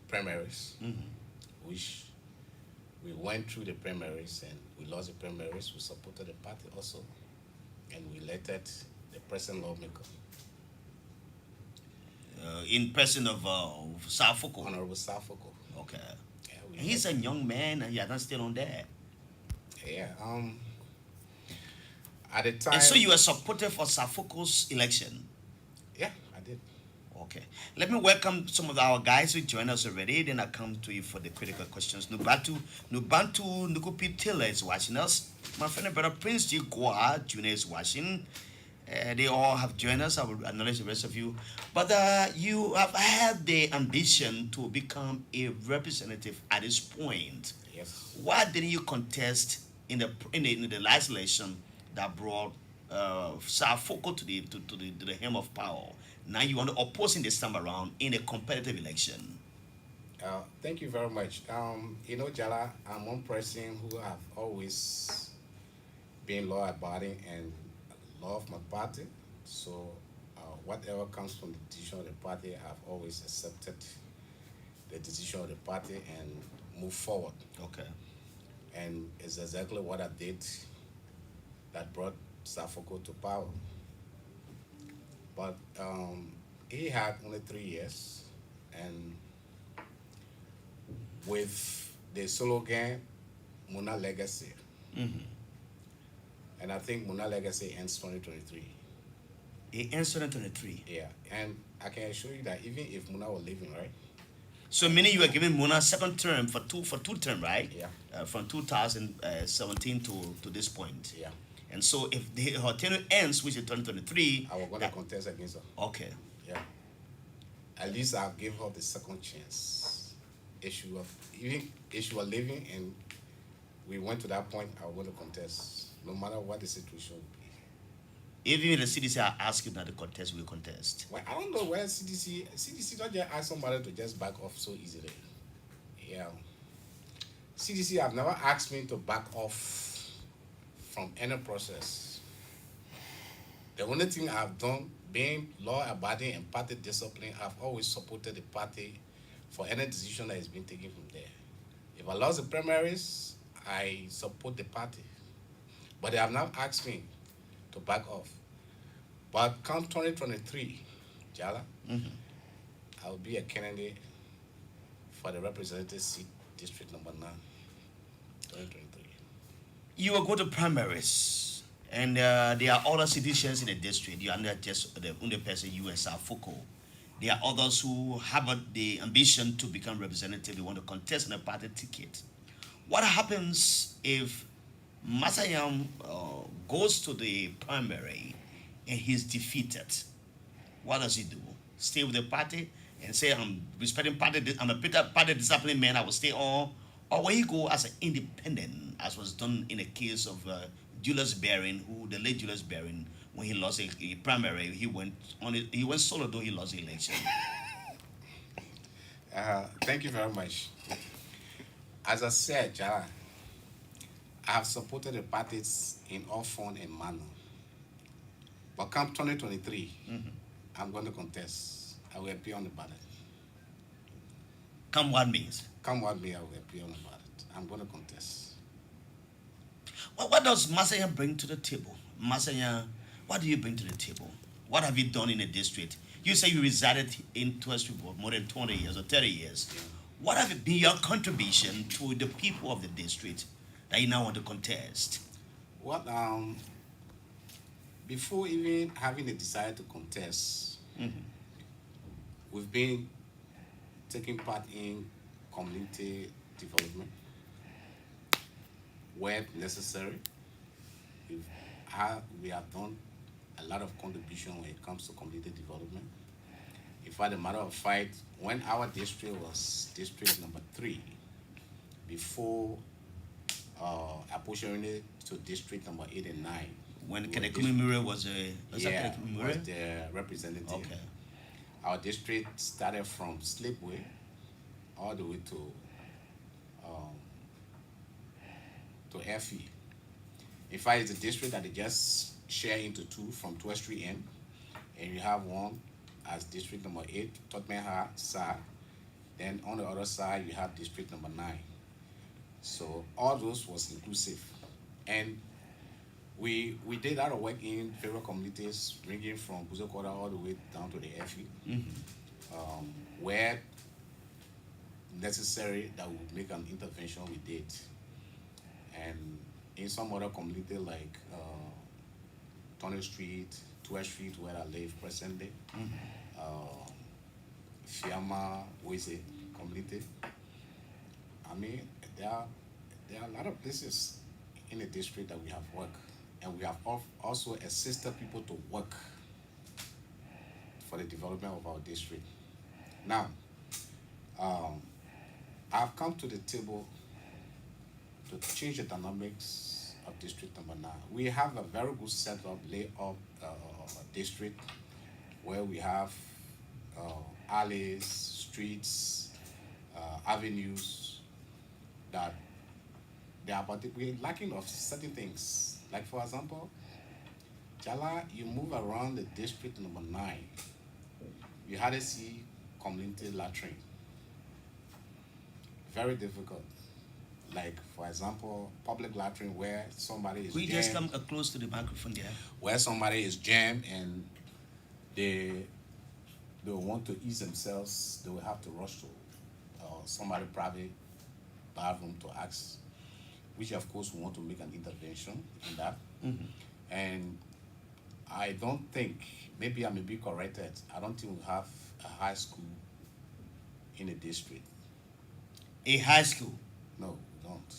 M: primaries, which we went through the primaries and we lost the primaries. We supported the party also, and we elected the present lawmaker.
A: In person of Safoko.
M: Honorable Safoko.
A: Okay. Yeah, he's a young man and you're not still on there.
M: Yeah. At the time.
A: And so you were supported for Safoko's election?
M: Yeah, I did.
A: Okay. Let me welcome some of our guys who joined us already. Then I come to you for the critical questions. Nubantu Nukupi Taylor is watching us. My friend and brother Prince G. Weah Jr. is watching. They all have joined us. I will acknowledge the rest of you. But you have had the ambition to become a representative at this point.
M: Yes.
A: Why didn't you contest in the last election that brought Safoko to the helm of power? Now you want to oppose him this time around in a competitive election.
M: Thank you very much. Jallah, I'm one person who have always been law-abiding and love my party. So whatever comes from the decision of the party, I've always accepted the decision of the party and move forward.
A: Okay.
M: And it's exactly what I did that brought Safoko to power. But he had only 3 years, and with the slogan Muna Legacy, and I think Muna Legacy ends 2023.
A: It ends 2023?
M: Yeah, and I can assure you that even if Muna was living, right?
A: So meaning you were giving Muna second term for two term, right?
M: Yeah.
A: From 2017 to this point.
M: Yeah.
A: And so if her tenure ends, which is 2023...
M: I was going to contest against her.
A: Okay.
M: Yeah. At least I'll give her the second chance. If she was living and we went to that point, I was going to contest, no matter what the situation would be.
A: Even if the CDC ask you not to contest, we contest.
M: Well, I don't know where CDC don't just ask somebody to just back off so easily. Yeah. CDC have never asked me to back off from any process. The only thing I've done, being law-abiding and party discipline, I've always supported the party for any decision that has been taken from there. If I lost the primaries, I support the party. But they have not asked me to back off. But come 2023, Jallah, I will be a candidate for the representative seat, District Number 9, 2023.
A: You will go to primaries, and there are other citizens in the district. You are not just the only person, you and Safoko. There are others who have the ambition to become representative. They want to contest on a party ticket. What happens if Masayam goes to the primary and he's defeated? What does he do? Stay with the party and say, I'm respecting party, I'm a party disciplined man, I will stay on? Or will he go as an independent, as was done in the case of Julius Baring, the late Julius Baring, when he lost a primary, he went solo, though he lost the election.
M: Thank you very much. As I said, Jallah, I have supported the parties in all form and manner. But come 2023, I'm going to contest. I will appear on the ballot.
A: Come what means.
M: Come what may, I will appear on the ballot. I'm going to contest.
A: What does Masaya bring to the table? Masaya, what do you bring to the table? What have you done in the district? You say you resided in Twist for more than 20 years or 30 years.
M: Yeah.
A: What have been your contribution to the people of the district that you now want to contest?
M: What before even having a desire to contest, we've been taking part in community development where necessary. We have done a lot of contribution when it comes to community development. In fact, a matter of fact, when our district was district number 3, before apportioning it to district number 8 and 9.
A: When Kenekumi Mure was
M: was the representative.
A: Okay.
M: Our district started from Slipway all the way to FE. In fact, it's a district that they just share into 2 from 2S3M, and you have one as district number 8, Tottenham side. Then on the other side, you have district number 9. So all those was inclusive. And we did a lot of work in federal communities, ranging from Buzokora all the way down to the FE, where necessary that we would make an intervention, we did. And in some other community like Tunnel Street, 2 Street, where I live presently, Fiamma, Weah community. I mean, there are a lot of places in the district that we have worked, and we have also assisted people to work for the development of our district. Now, I've come to the table to change the dynamics of district number 9. We have a very good setup, layout district where we have alleys, streets, avenues that they are, but we're lacking of certain things. Like for example, Jallah, you move around the district number 9, you hardly see community latrine. Very difficult. Like for example, public latrine where somebody is
A: Will you just come close to the microphone there?
M: Where somebody is jammed and they want to ease themselves, they will have to rush to somebody private bathroom to ask, which of course we want to make an intervention in that. And I don't think, maybe I may be corrected, I don't think we have a high school in the district.
A: A high school?
M: No, we don't.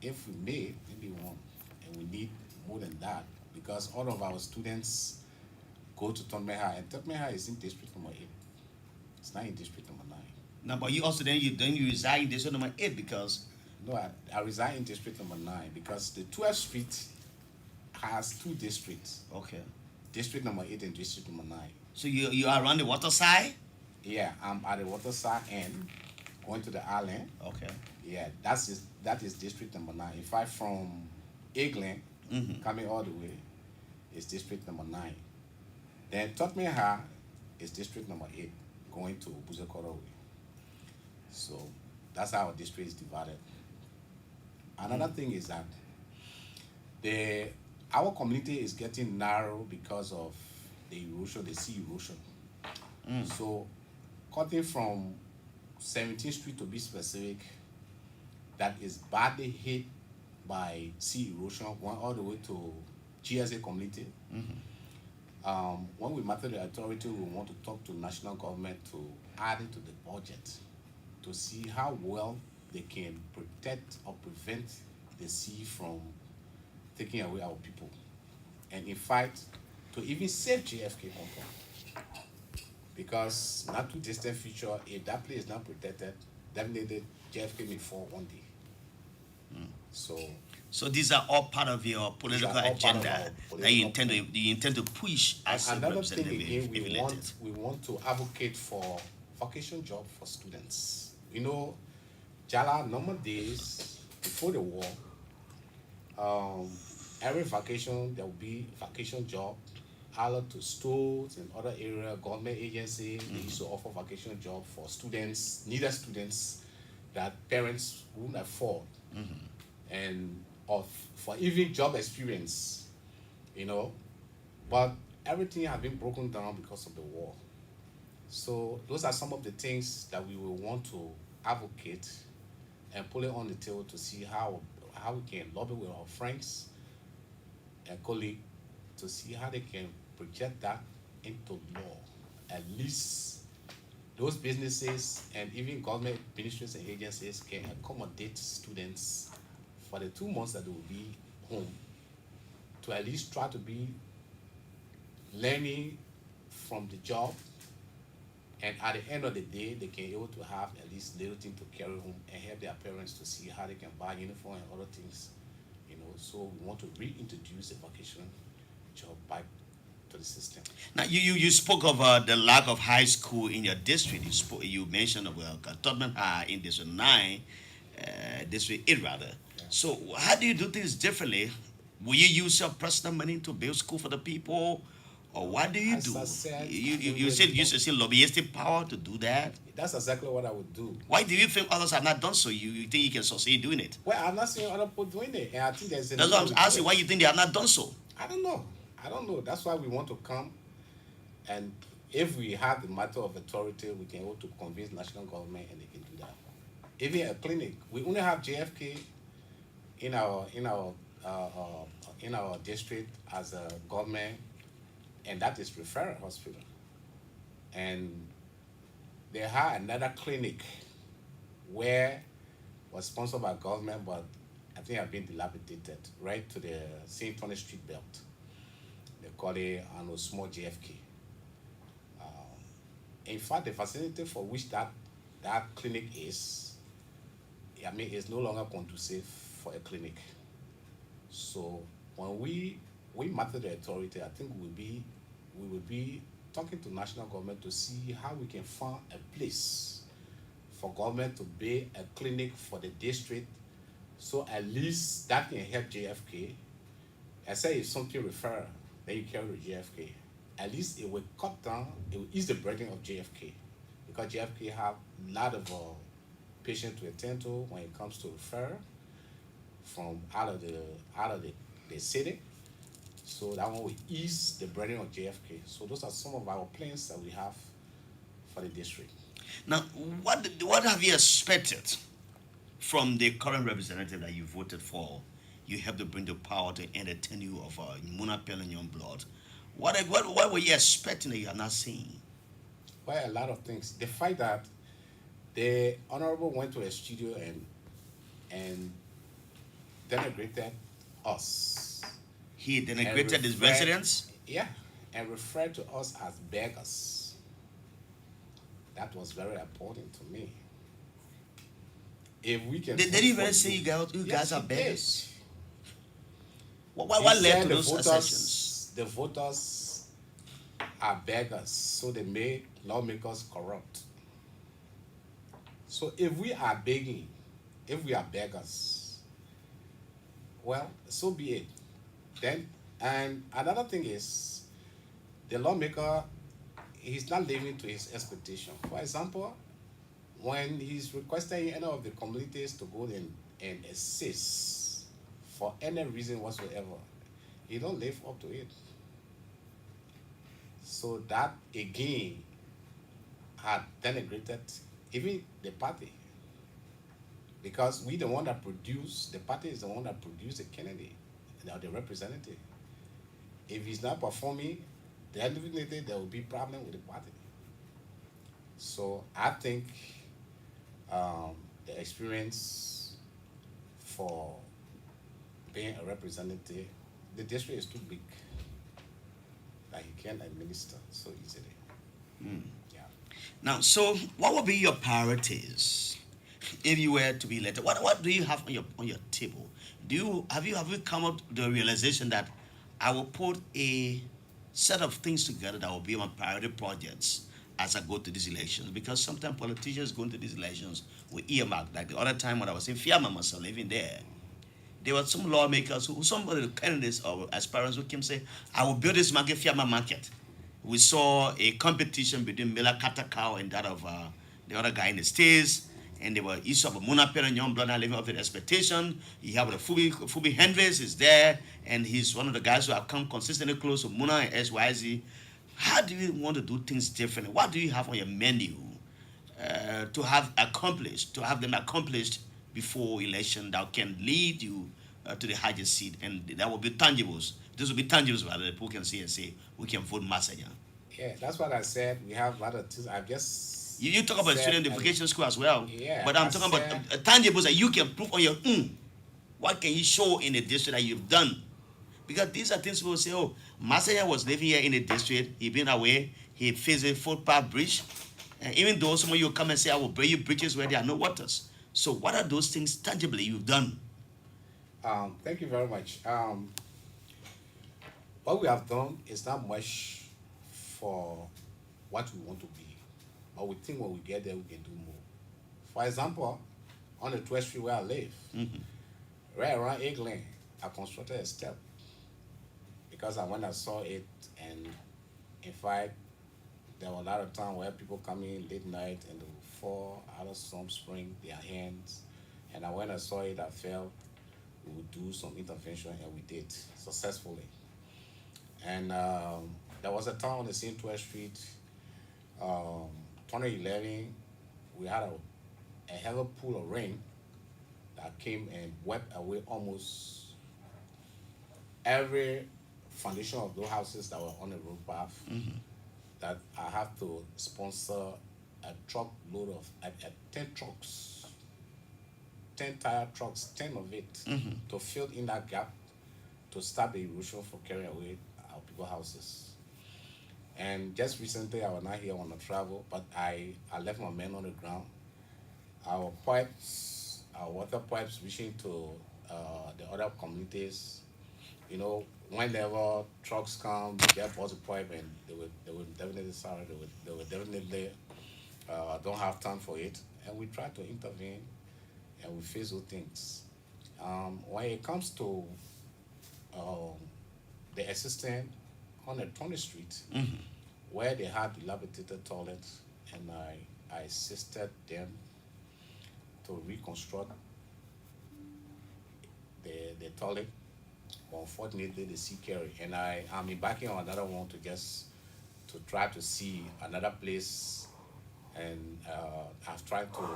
M: If we may, maybe one, and we need more than that because all of our students go to Tottenham, and Tottenham is in district number 8. It's not in district number 9.
A: No, but you also then you reside in district number 8 because
M: no, I reside in district number 9 because the 12th Street has 2 districts.
A: Okay.
M: District number 8 and district number 9.
A: So you are around the water side?
M: Yeah, I'm at the water side end, going to the island.
A: Okay.
M: Yeah, that is district number 9. In fact, from England, coming all the way, is district number 9. Then Tottenham is district number 8, going to Buzokoro. So that's how our district is divided. Another thing is that our community is getting narrow because of the erosion, the sea erosion. So cutting from 17th Street to be specific, that is badly hit by sea erosion, going all the way to GSA community. When we met the authority, we want to talk to national government to add it to the budget to see how well they can protect or prevent the sea from taking away our people. And in fact, to even save JFK compound. Because not too distant future, if that place is not protected, definitely JFK may fall one day.
A: So these are all part of your political agenda that you intend to push as
M: another thing again, we want to advocate for vacation job for students. You know, Jallah, normal days before the war, every vacation there will be vacation job, either to stores and other area, government agency, they used to offer vacation job for students, needed students that parents wouldn't afford. And of for even job experience, you know. But everything has been broken down because of the war. So those are some of the things that we will want to advocate and put it on the table to see how we can lobby with our friends and colleagues to see how they can project that into law. At least those businesses and even government ministries and agencies can accommodate students for the 2 months that they will be home to at least try to be learning from the job, and at the end of the day they can be able to have at least little thing to carry home and help their parents to see how they can buy uniform and other things, you know. So we want to reintroduce a vacation job back to the system.
A: Now you spoke of the lack of high school in your district. You mentioned Tottenham High in District 9, District 8 rather.
M: Yeah.
A: So how do you do things differently? Will you use your personal money to build school for the people? Or what do you
M: As
A: do?
M: I said,
A: You said you should see lobbyistic power to do that.
M: That's exactly what I would do.
A: Why do you think others have not done so? You think you can succeed doing it?
M: Well, I'm not saying other people doing it, and I think there's a
A: That's what I'm asking. Why you think they have not done so?
M: I don't know. That's why we want to come, and if we have the matter of authority, we can able to convince national government, and they can do that. Even a clinic, we only have JFK in our district as a government, and that is referral hospital. And they had another clinic where was sponsored by government, but I think have been dilapidated right to the St. Tony Street belt. They call it small JFK. In fact, the facility for which that clinic is, I mean, it's no longer conducive for a clinic. So when we matter the authority, I think we will be talking to national government to see how we can find a place for government to build a clinic for the district, so at least that can help JFK. I say if something referral, then you carry the JFK. At least it will cut down, it will ease the burden of JFK, because JFK have a lot of patients to attend to when it comes to referral from out of the city. So that one will ease the burden of JFK. So those are some of our plans that we have for the district.
A: Now, what have you expected from the current representative that you voted for? You helped to bring the power to end the tenure of Muna Pell and Young Blood. What were you expecting that you are not seeing?
M: Well, a lot of things. The fact that the Honorable went to a studio and denigrated us.
A: He denigrated his residents?
M: Yeah, and referred to us as beggars. That was very important to me. If we can...
A: Did he really say you guys are beggars? What led to those assertions?
M: The voters are beggars, so they make lawmakers corrupt. So if we are begging, if we are beggars, well, so be it. Then, and another thing is, the lawmaker, he's not living to his expectation. For example, when he's requesting any of the communities to go in and assist for any reason whatsoever, he don't live up to it. So that again had denigrated even the party, because we the one that produce, the party is the one that produce the candidate, the representative. If he's not performing, definitely there will be problem with the party. So I think the experience for being a representative, the district is too big that he can administer so easily. Yeah.
A: Now, so what would be your priorities if you were to be elected? What do you have on your table? Have you come up to the realization that I will put a set of things together that will be my priority projects as I go to these elections, because sometimes politicians go into these elections with earmark. Like the other time when I was in Fiamma myself, living there were some lawmakers some of the candidates or aspirants who came say, I will build this market, Fiamma market. We saw a competition between Miller Katakau and that of the other guy in the States, and they were issue of Muna and young blood living up to the expectation. You have the Fubi Hendricks is there, and he's one of the guys who have come consistently close to Muna and SYZ. How do you want to do things differently? What do you have on your menu to have them accomplished before election that can lead you to the highest seat, and that will be tangibles. This will be tangibles that people can see and say, we can vote Masaya.
M: Yeah, that's what I said. We have a lot of things. I've just
A: You talk about student education school as well.
M: Yeah,
A: but I'm talking about tangibles that you can prove on your own. What can you show in the district that you've done? Because these are things people say, oh, Masaya was living here in the district, he been away, he faced a footpath bridge. And even though some of you come and say, I will bring you bridges where there are no waters. So what are those things tangibly you've done?
M: Thank you very much. What we have done is not much for what we want to be, but we think when we get there, we can do more. For example, on the 12th Street where I live, right around Egg Lane, I constructed a step because when I saw it, and in fact, there were a lot of times where people come in late night and they will fall out of some spring, their hands. And when I saw it, I felt we would do some intervention, and we did successfully. And there was a time on the same 12th Street, 2011, we had a heavy pool of rain that came and wiped away almost every foundation of those houses that were on the road path. That I have to sponsor a truck load of 10 trucks, 10 tire trucks, 10 of it, to fill in that gap to stop the erosion from carrying away our people's houses. And just recently, I was not here on a travel, but I left my men on the ground. Our pipes, our water pipes reaching to the other communities, you know, whenever trucks come, they get bust the pipe, and they would definitely sorry, they would definitely don't have time for it. And we try to intervene, and we face those things. When it comes to the assistant on the 20th Street, where they had dilapidated toilets, and I assisted them to reconstruct the toilet. Unfortunately, the sea carry, and I'm embarking on another one to try to see another place, and I've tried to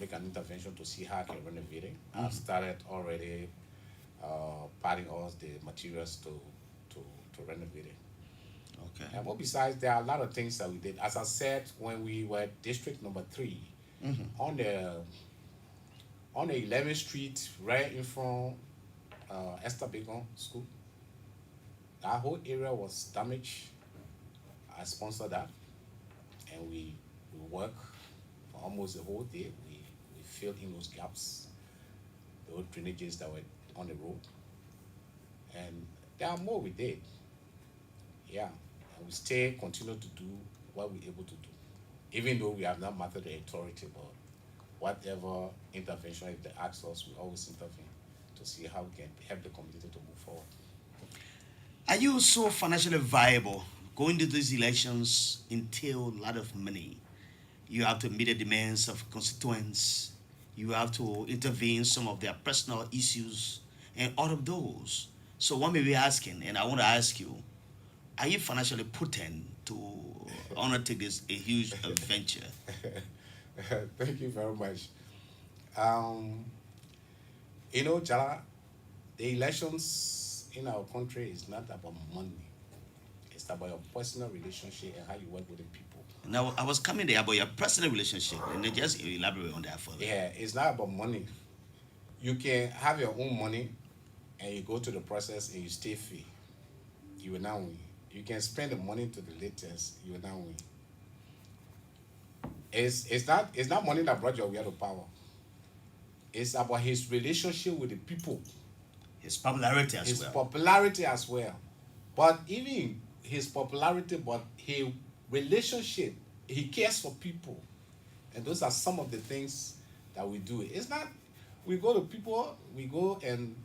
M: make an intervention to see how I can renovate it. I've started already parting all the materials to renovate it.
A: Okay.
M: And well, besides, there are a lot of things that we did. As I said, when we were district number 3, on the 11th Street, right in front Esther Bacon School, that whole area was damaged. I sponsored that, and we worked for almost the whole day. We filled in those gaps, the old drainages that were on the road, and there are more we did. Yeah, and we continue to do what we're able to do, even though we have not mastered the authority, but whatever intervention, if they ask us, we always intervene to see how we can help the community to move forward.
A: Are you so financially viable? Going to these elections entail a lot of money. You have to meet the demands of constituents. You have to intervene some of their personal issues and all of those. So one may be asking, and I want to ask you, are you financially potent to undertake this a huge venture?
M: Thank you very much. You know, Jallah, the elections in our country is not about money. It's about your personal relationship and how you work with the people.
A: Now, I was coming there about your personal relationship, and then just elaborate on that further.
M: Yeah, it's not about money. You can have your own money, and you go to the process and you stay free. You will not win. You can spend the money to the latest. You will not win. It's not money that brought your way to power. It's about his relationship with the people.
A: His popularity as well.
M: His popularity as well. But even his popularity, but his relationship he cares for people, and those are some of the things that we do. It's not we go to people, we go and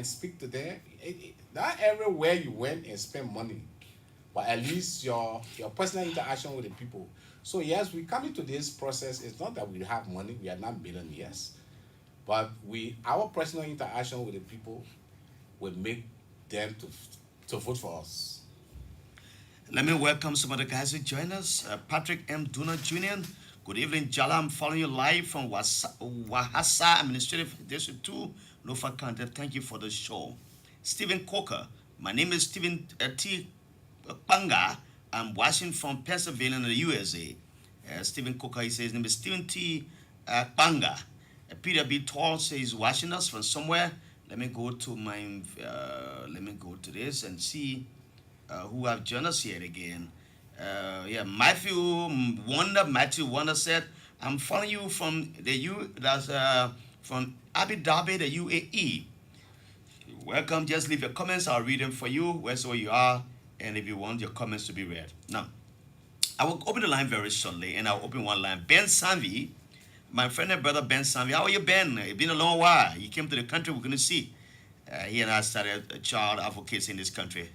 M: speak to them. Not everywhere you went and spend money, but at least your personal interaction with the people. So yes, we come into this process. It's not that we have money; we are not millionaires, but our personal interaction with the people will make them to vote for us.
A: Let me welcome some of the guys who join us. Patrick M. Duna Jr. Good evening, Jallah. I'm following you live from Wahasa Administrative District 2, Norfolk County. Thank you for the show. Stephen Coker. My name is Stephen T. Panga. I'm watching from Pennsylvania in the USA. Stephen Coker, he says his name is Stephen T. Panga. Peter B. Tall says he's watching us from somewhere. Let me go to this and see who have joined us here again. Matthew Wonder said, I'm following you from from Abu Dhabi, the UAE. Welcome. Just leave your comments. I'll read them for you, wherever you are, and if you want your comments to be read. Now, I will open the line very shortly, and I'll open one line. Ben Sanvi, my friend and brother Ben Sanvi. How are you, Ben? It's been a long while. You came to the country, we're going to see. He and I started child advocacy in this country.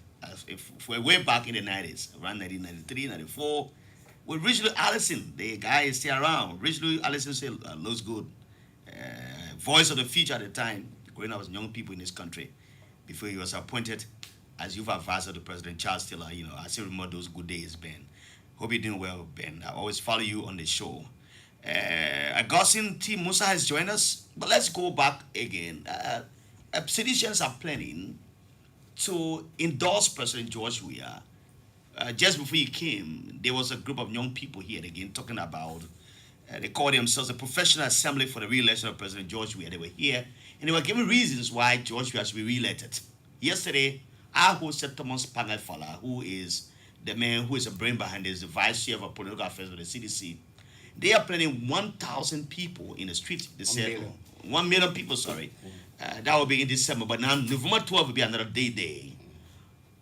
A: If we're way back in the 90s, around 1993, 94, with Richard Allison, the guy is still around. Richard Allison still looks good. Voice of the future at the time, growing up as young people in this country, before he was appointed as youth advisor to President Charles Taylor. I still remember those good days, Ben. Hope you're doing well, Ben. I always follow you on the show. Augustine T. Musa has joined us, but let's go back again. Citizens are planning to endorse President George Weah. Just before he came, there was a group of young people here again talking about, they call themselves the Professional Assembly for the Re-election of President George Weah. They were here, and they were giving reasons why George Weah should be re-elected. Yesterday, I hosted Thomas Pangafala, who is the man who is the brain behind this, the vice chair of political affairs of the CDC. They are planning 1,000 people in the street. They said 1 million people, sorry. That will be in December, but now November 12 will be another day.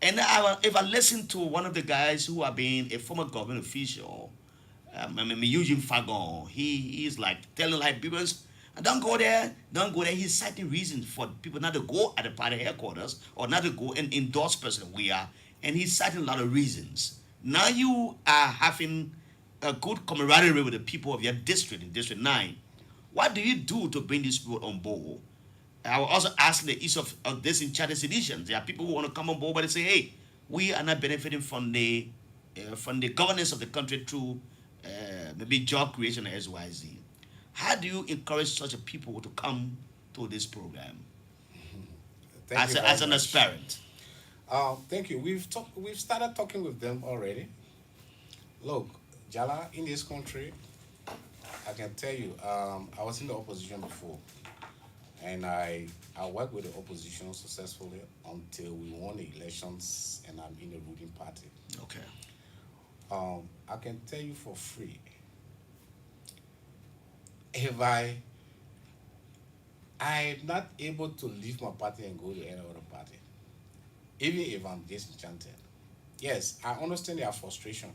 A: And if I listen to one of the guys who are being a former government official, Eugene Fagon, he is like telling like people, don't go there. He's citing reasons for people not to go at the party headquarters or not to go and endorse President Weah, and he's citing a lot of reasons. Now you are having a good camaraderie with the people of your district, in District 9. What do you do to bring these people on board? I will also ask the issue of this in Charter Seditions. There are people who want to come on board, but they say, hey, we are not benefiting from the governance of the country through maybe job creation or XYZ. How do you encourage such a people to come to this program as an aspirant?
M: Thank you. We've started talking with them already. Look, Jallah, in this country, I can tell you, I was in the opposition before. And I worked with the opposition successfully until we won the elections, and I'm in the ruling party.
A: Okay.
M: I can tell you for free, if I'm not able to leave my party and go to any other party, even if I'm disenchanted. Yes, I understand their frustration,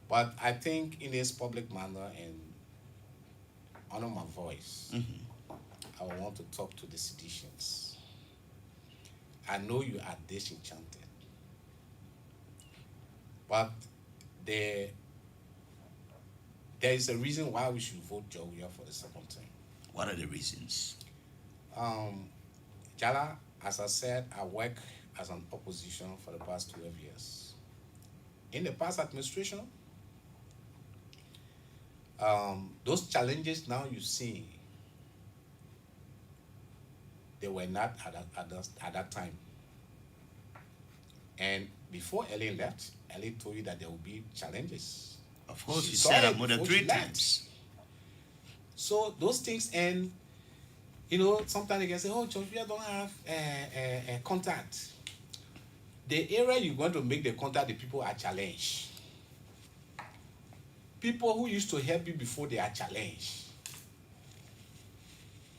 M: but I think in this public manner and honor my voice, I want to talk to the seditionists. I know you are disenchanted, but there is a reason why we should vote George Weah for the second time.
A: What are the reasons?
M: Jallah, as I said, I work as an opposition for the past 12 years. In the past administration, those challenges now you see, they were not at that time. And before Ellen left, Ellen told you that there will be challenges.
A: Of course, she said that more than 3 times.
M: So those things, and sometimes they can say, oh, George Weah don't have a contact. The area you're going to make the contact, the people are challenged. People who used to help you before, they are challenged.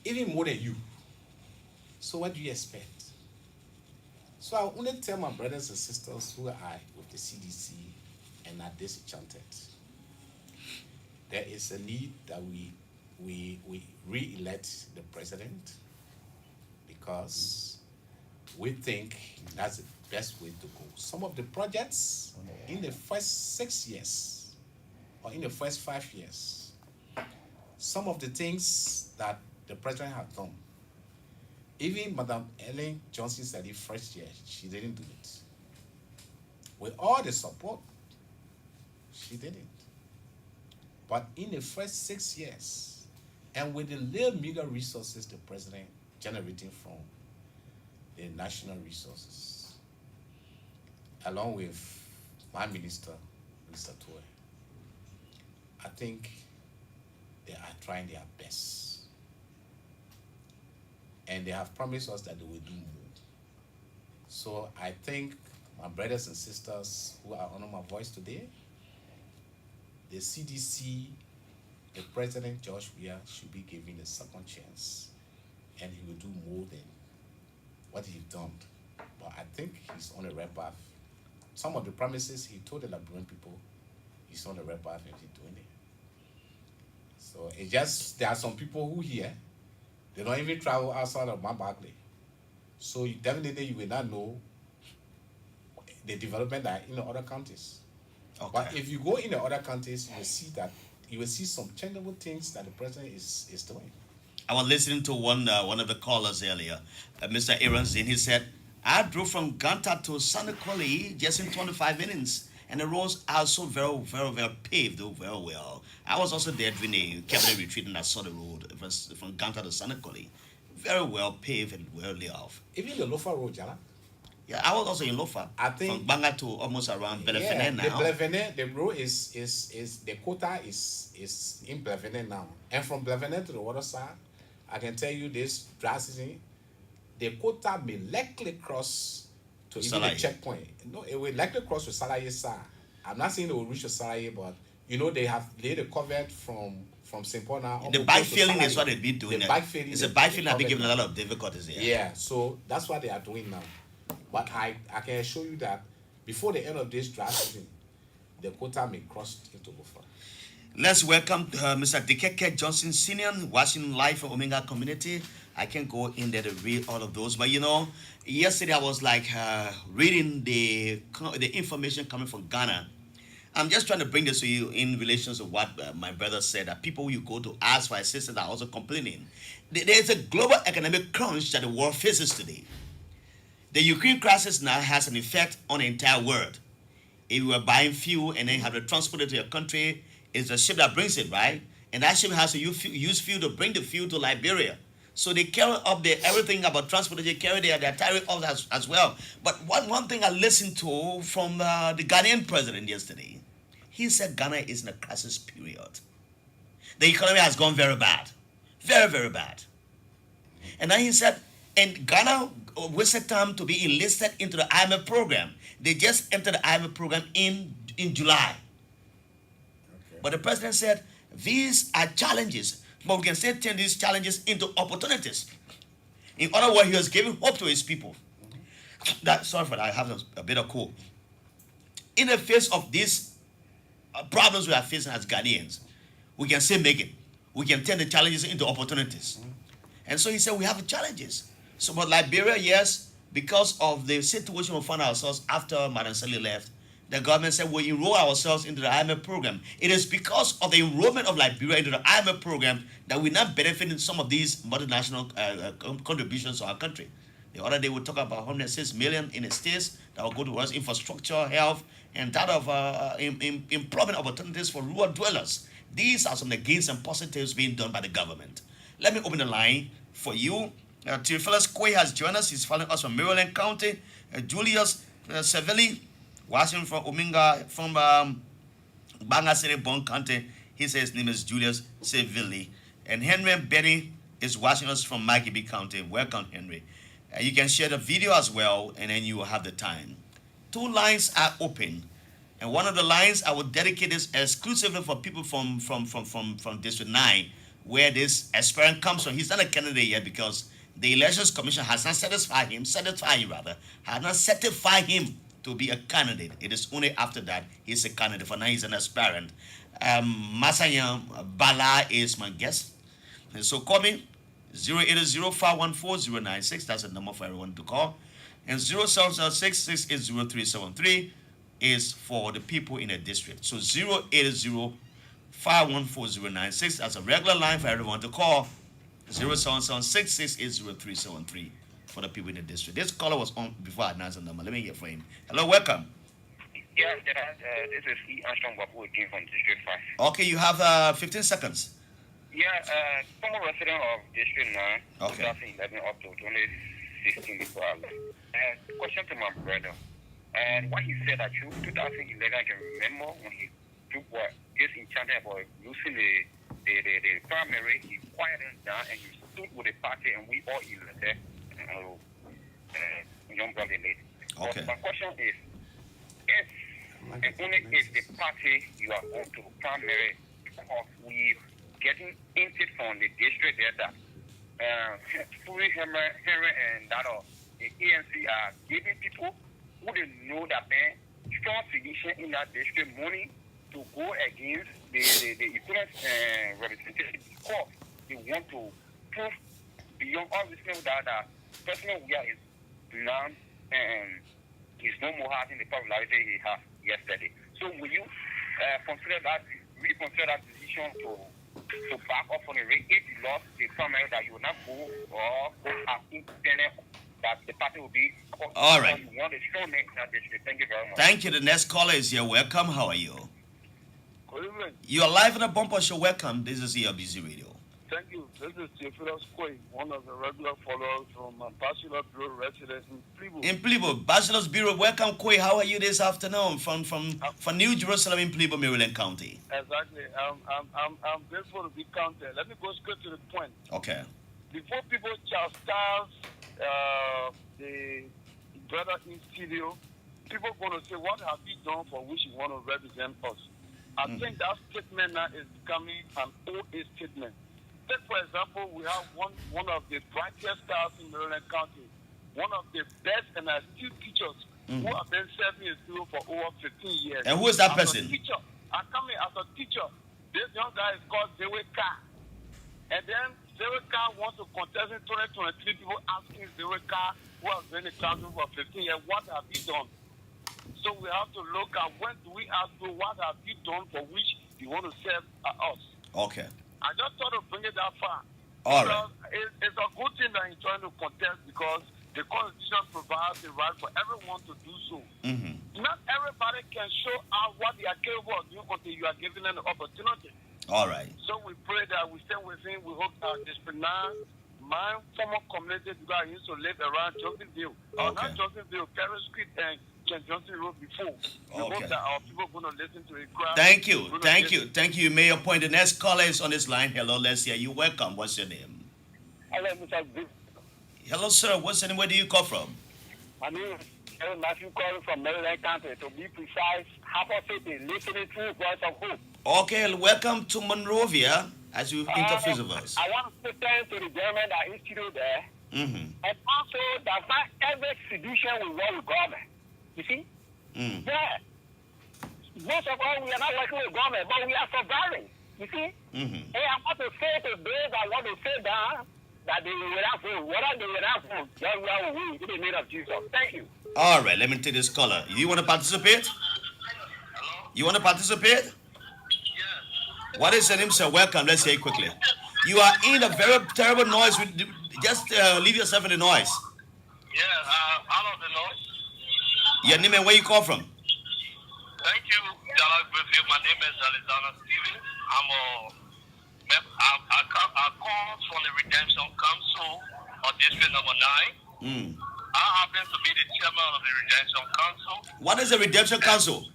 M: Even more than you. So what do you expect? So I only tell my brothers and sisters who are with the CDC, and are disenchanted. There is a need that we re-elect the president because we think that's the best way to go. Some of the projects in the first 6 years or in the first 5 years, some of the things that the president had done, even Madam Ellen Johnson said the first year, she didn't do it. With all the support, she didn't. But in the first 6 years, and with the little meager resources the president generating from the national resources, along with my minister, Mr. Toy, I think they are trying their best. And they have promised us that they will do more. So I think my brothers and sisters who are under my voice today, the CDC, the President George Weah should be given a second chance, and he will do more than what he's done. But I think he's on the right path. Some of the promises he told the Liberian people, he's on the right path and he's doing it. So it's just, there are some people who here, they don't even travel outside of Mount Barclay. So you definitely you will not know the development that in the other counties. Okay. But if you go in the other counties, you will see that you will see some changeable things that the president is doing.
A: I was listening to one of the callers earlier, Mr. Aarons, and he said, I drove from Ganta to Sanakoli just in 25 minutes, and the roads are so very, very, very paved very well. I was also there during a cabinet retreat, and I saw the road from Ganta to Sanakoli. Very well paved and well laid off.
M: Even the Lofa Road, Jallah?
A: Yeah, I was also in Lofa.
M: I think
A: from Banga to almost around Belefene now.
M: The Belefene, the road is the quota is in Belefene now. And from Belefene to the water side, I can tell you this dry season, the quota may likely cross to even the checkpoint. No, it will likely cross to Salaye side. I'm not saying it will reach to Salaye, but you know they have laid a cover from St. Paul now.
A: The bike filling is what they've been doing.
M: The bike filling.
A: It's a bike filling that been given a lot of difficulties there.
M: Yeah, so that's what they are doing now. But I can assure you that before the end of this dry season, the quota may cross into Gofa.
A: Let's welcome Mr. Dikeke Johnson Sr., watching live from Omega Community. I can't go in there to read all of those, but you know, yesterday I was like reading the information coming from Ghana. I'm just trying to bring this to you in relation to what my brother said, that people you go to ask for assistance are also complaining. There's a global economic crunch that the world faces today. The Ukraine crisis now has an effect on the entire world. If you are buying fuel and then have to transport it to your country, it's the ship that brings it, right? And that ship has to use fuel to bring the fuel to Liberia. So they carry up everything about transportation, they carry their tariff up as well. But one thing I listened to from the Ghanaian president yesterday, he said Ghana is in a crisis period. The economy has gone very bad. Very, very bad. And then he said, and Ghana wasted time to be enlisted into the IMF program. They just entered the IMF program in July. Okay. But the president said, these are challenges, but we can still turn these challenges into opportunities. In other words, he was giving hope to his people. Sorry for that, I have a bit of cold. In the face of these problems we are facing as Ghanaians, we can still make it. We can turn the challenges into opportunities. And so he said, we have challenges. So, but Liberia, yes, because of the situation we found ourselves after Madam Sally left, the government said we enroll ourselves into the IMF program. It is because of the enrollment of Liberia into the IMF program that we're not benefiting some of these multinational contributions to our country. The other day we talked about 106 million in the states that will go towards infrastructure, health, and that of employment opportunities for rural dwellers. These are some of the gains and positives being done by the government. Let me open the line for you. Theophilus Quay has joined us. He's following us from Maryland County. Julius Sevilli, watching from Ominga, from Banga City, Bon County. He says his name is Julius Sevilli. And Henry Benny is watching us from Maggie County. Welcome, Henry. You can share the video as well, and then you will have the time. 2 lines are open. And one of the lines I will dedicate this exclusively for people from District 9, where this aspirant comes from. He's not a candidate yet because the Elections Commission has not certified him to be a candidate. It is only after that he's a candidate. For now, he's an aspirant. Masayam Bala is my guest. So call me 080-514-096. That's the number for everyone to call. And 0706-680-373 is for the people in the district. So 080-514-096. That's a regular line for everyone to call. 0706-680-373 for the people in the district. This caller was on before I announced the number. Let me hear from him. Hello, welcome.
L: Yeah, this is E. Armstrong Babu again from District 5.
A: Okay, you have 15 seconds.
L: Yeah, former resident of District 9,
A: Okay.
L: 2011 up to 2016 before I left. Question to my brother. And what he said that 2011, I can remember when he took what is enchanted about losing the primary, he quieted down and he stood with the party and we all elected young brother lady.
A: Okay.
L: But my question is, if and only if the party you are going to primary, because we getting input from the district there that Fury Henry and that of the ANC are giving people who they know that man strong sedition in that district money to go against the equivalent representation because they want to prove beyond all this thing that President Weah is bland and he's no more having the popularity he had yesterday. So will you reconsider that decision to back up on the rate if you lost the primary that you will not go or go as independent that the party will be
A: all right.
L: You want a strong name in that district. Thank you very much.
A: Thank you. The next caller is here. Welcome. How are you?
K: Good evening.
A: You are live in a bumper show. Welcome. This is ELBC Radio.
K: Thank you. This is Theophilus Quay, one of the regular followers from Bachelor Bureau resident in Plibo.
A: In Plibo, Bachelor's Bureau. Welcome, Quay. How are you this afternoon from New Jerusalem in Plibo, Maryland County?
K: Exactly. I'm grateful to be counted. Let me go straight to the point.
A: Okay.
K: Before people chastise the brother in studio, people are going to say, what have you done for which you want to represent us? I think that statement now is becoming an old statement. Take, for example, we have one of the brightest stars in Maryland County, one of the best and astute teachers who have been serving in school for over 15 years.
A: And who is that
K: as
A: person?
K: A teacher, I come in as a teacher. This young guy is called Weah. And then Weah wants to contest in 2023. People asking Weah, who has been in the council for 15 years, what have you done? So we have to look at when do we ask you, what have you done for which you want to serve us?
A: Okay.
K: I just thought to bring it that far.
A: All right.
K: It's a good thing that you're trying to contest because the Constitution provides the right for everyone to do so. Not everybody can show out what they are capable of doing until you are given an opportunity.
A: All right.
K: So we pray that we stay within. We hope that District 9, my former community, because I used to live around Johnsonville.
A: Okay.
K: Not Johnsonville, Carroll Street and St. Johnson Road before. We
A: Okay.
K: hope that our people are going to listen to it.
A: Thank you. Thank you. Thank you. You made your point. The next caller is on this line. Hello, let's hear you. Welcome. What's your name?
K: Hello, Mr. Big.
A: Hello, sir. What's your name? Where do you call from?
K: My name is Matthew calling from Maryland County. To be precise, Harper City, listening to Voice of Hope.
A: Okay, welcome to Monrovia as you interface with us.
K: I want to say thanks to the gentleman that is still there. And also, that not every sedition will work with government. You see? Yeah. Most of all, we are not working with government, but we are surviving. You see? And I want to say to those that want to say that they will not vote. Whether they will not vote, then we are win in the name of Jesus. Thank you.
A: All right, let me take this caller. You want to participate? You want to participate? What is your name, sir? Welcome. Let's hear it quickly. You are in a very terrible noise. Just leave yourself in the noise.
N: Out of the noise.
A: Your name and where you call from?
N: Thank you, Jallah Grayfield. My name is Alexander Stevens. I call from the Redemption Council of District Number 9. I happen to be the chairman of the Redemption Council.
A: What is the Redemption Council?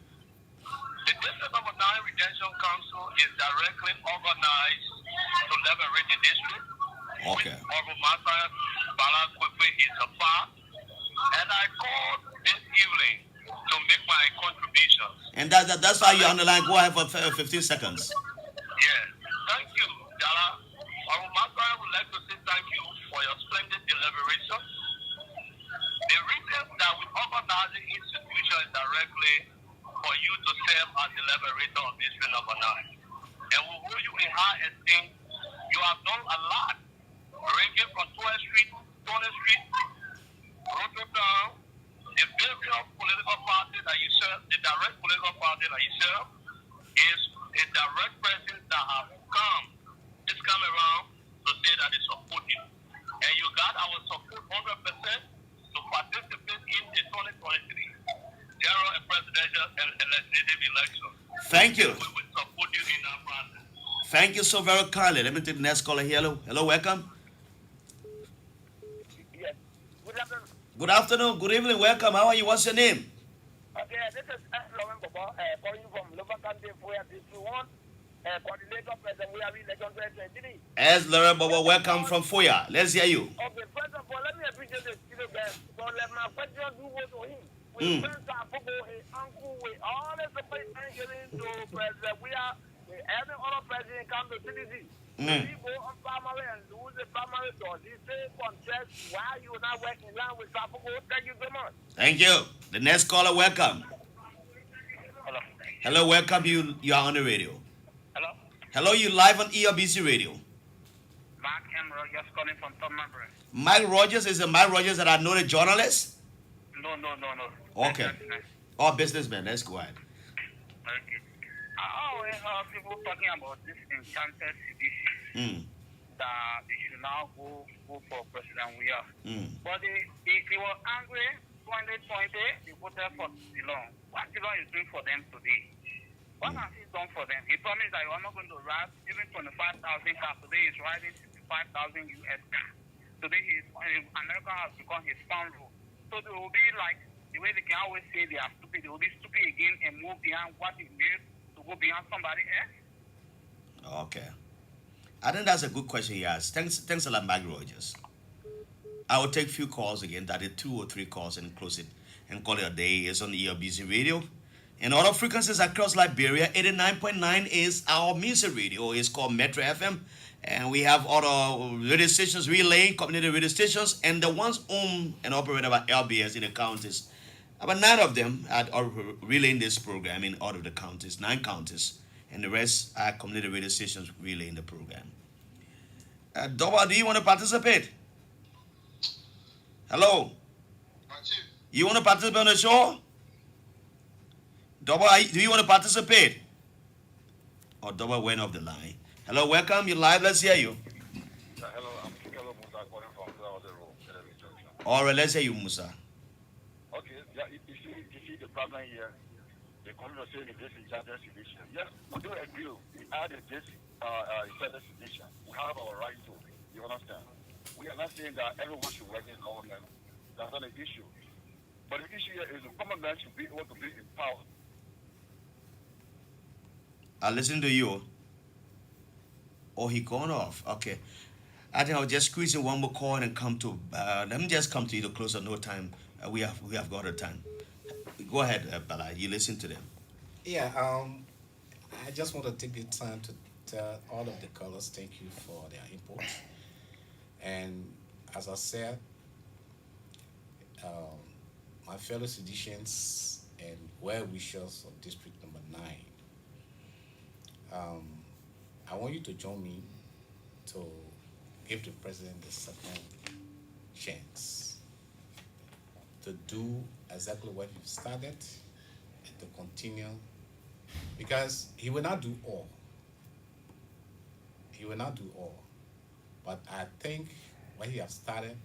N: The District Number 9 Redemption Council is directly organized to liberate the district.
A: Okay.
N: Honorable Master Bala is a part. And I called this evening to make my contributions.
A: And that's why you underline. Go ahead for 15 seconds.
N: Yeah. Thank you, Jallah. Honorable Master, I would like to say thank you for your splendid deliberation. The reason that we organize the institution is as the liberator of district number 9. And we hold you in high esteem. You have done a lot, ranging from 12th Street, 20th Street, Rotterdam, the various political party that you serve, the direct political party that you serve, is a direct person that have come this time around to say that they support you. And you got our support 100% to participate in the 2023 general and presidential and legislative election.
A: Thank you.
N: We will support you in that process.
A: Thank you so very kindly. Let me take the next caller here. Hello. Hello, welcome.
K: Yes. Good afternoon.
A: Good afternoon. Good evening. Welcome. How are you? What's your name?
K: Okay, this is Lauren Bobo, calling from local country Weah District 1, coordinator President Weah election 2023.
A: As Laura Bobo, welcome from Foya. Let's hear you.
K: Okay, first of all, let me appreciate the studio guys. So let my question do go to him. We friends are Bobo, his uncle, we all the support and getting to President Weah. Every other president come to CDC. He go on primary and lose the primary doors. He say contest why you not working in line with Sapogo. Thank you so much.
A: Thank you. The next caller, welcome.
L: Hello.
A: Hello, welcome. You are on the radio.
L: Hello.
A: Hello, you live on ERBC radio.
L: Mark M. Rogers calling from Tom Member.
A: Mike Rogers is the Mike Rogers that I know, the journalist?
L: No.
A: Okay. Oh, businessman. Let's go ahead.
L: Okay. I always heard people talking about this enchanted sedition. That they should now go for President Weah. But they were angry 2020, they voted for Ceylon. What Ceylon is doing for them today? What has he done for them? He promised that he was not going to ride even 25,000 cars. Today he's riding 65,000 US cars. Today America has become his farm road. So they will be like, the way they can always say they are stupid, they will be stupid again and move behind what he made to go behind somebody else.
A: Okay. I think that's a good question he asked. Thanks a lot, Mike Rogers. I will take a few calls again, that is 2 or 3 calls and close it and call it a day. It's on the ERBC radio. And other frequencies across Liberia, 89.9 is our music radio. It's called Metro FM. And we have other radio stations relaying, community radio stations, and the ones owned and operated by LBS in the counties. About 9 of them are relaying this program in all of the counties, 9 counties. And the rest are community radio stations relaying the program. Doba, do you want to participate? Hello? You want to participate on the show? Doba, do you want to participate? Oh, Doba went off the line. Hello, welcome. You're live. Let's hear you.
O: Hello, I'm Kikelo Musa calling from the road.
A: All right, let's hear you, Musa.
O: Okay, yeah, you see the problem here. The community saying this is just sedition. Yes, we do agree. We add this intelligence sedition. We have our right to. You understand? We are not saying that everyone should work in government. That's not an issue. But the issue here is the government should be able to be in power.
A: I listen to you. Oh, he gone off. Okay. I think I'll just squeeze in one more call and come to. Let me just come to you to close on no time. We have got a time. Go ahead, Bala. You listen to them.
M: Yeah. I just want to take the time to tell all of the callers thank you for their input. And as I said, my fellow seditians and well-wishers of District Number 9, I want you to join me to give the president the second chance to do exactly what he started and to continue, because he will not do all. He will not do all. But I think what he has started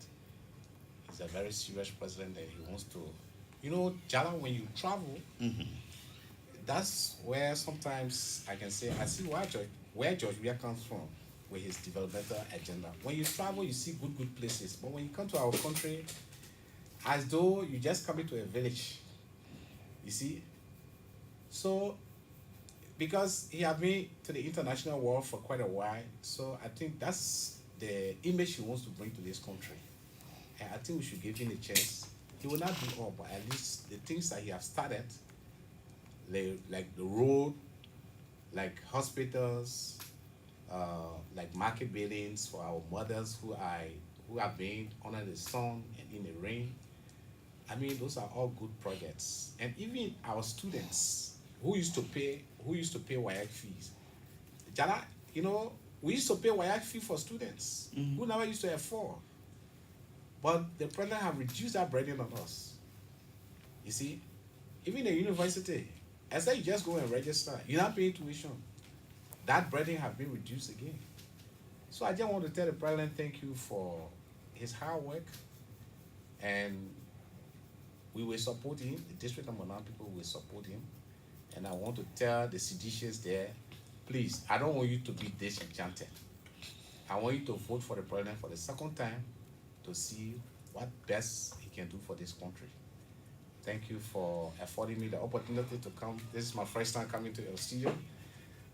M: is a very serious president that he wants to. You know, Jallah, when you travel, that's where sometimes I can say, I see where George Weah comes from with his developmental agenda. When you travel, you see good places. But when you come to our country, as though you just come into a village, you see. So, because he had been to the international world for quite a while, so I think that's the image he wants to bring to this country. And I think we should give him a chance. He will not do all, but at least the things that he has started, like the road, like hospitals, like market buildings for our mothers who have been under the sun and in the rain. I mean, those are all good projects. And even our students who used to pay WIAC fees. Jallah, we used to pay WIAC fee for students who never used to afford. But the president have reduced that burden on us. You see, even the university, as you just go and register, you're not paying tuition. That burden have been reduced again. So I just want to tell the president thank you for his hard work, and we will support him. The district of Monan people will support him. And I want to tell the seditious there, please, I don't want you to be disenchanted. I want you to vote for the president for the second time to see what best he can do for this country. Thank you for affording me the opportunity to come. This is my first time coming to your studio,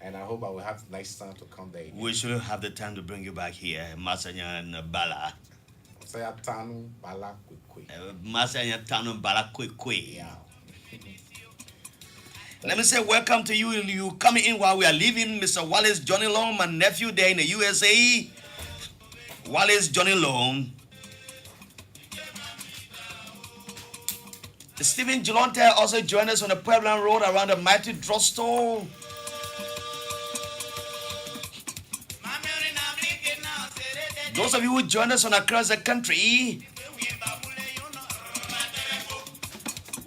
M: and I hope I will have nice time to come there.
A: We should have the time to bring you back here, Masanya and Bala.
M: Masanya Tanu Bala Kwekwe.
A: Masanya Tanu Bala Kwekwe.
M: Yeah.
A: Let me say welcome to you. You coming in while we are leaving. Mr. Wallace Johnny Long, my nephew there in the USA. Wallace Johnny Long. Stephen Gelonte also joined us on the Pueblan Road around the Mighty Drugstore. Those of you who joined us on across the country,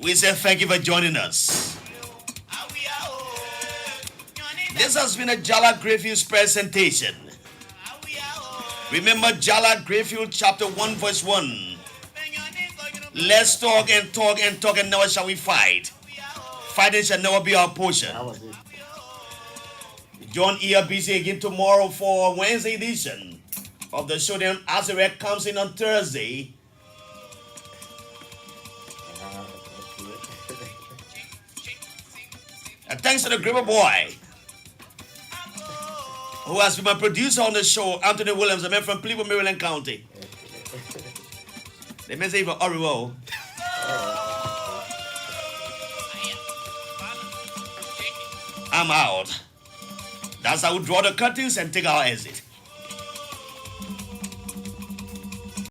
A: we say thank you for joining us. This has been a Jallah Grayfield presentation. Remember Jallah Grayfield chapter 1 verse 1. Let's talk and talk and talk and never shall we fight. Fighting shall never be our portion. John E. are busy again tomorrow for Wednesday edition of the show. Then Azarek comes in on Thursday. And thanks to the Gripper Boy, who has been my producer on the show, Anthony Williams, a man from Cleveland, Maryland County. They may say for Oriwo. I'm out. That's how we draw the curtains and take our exit.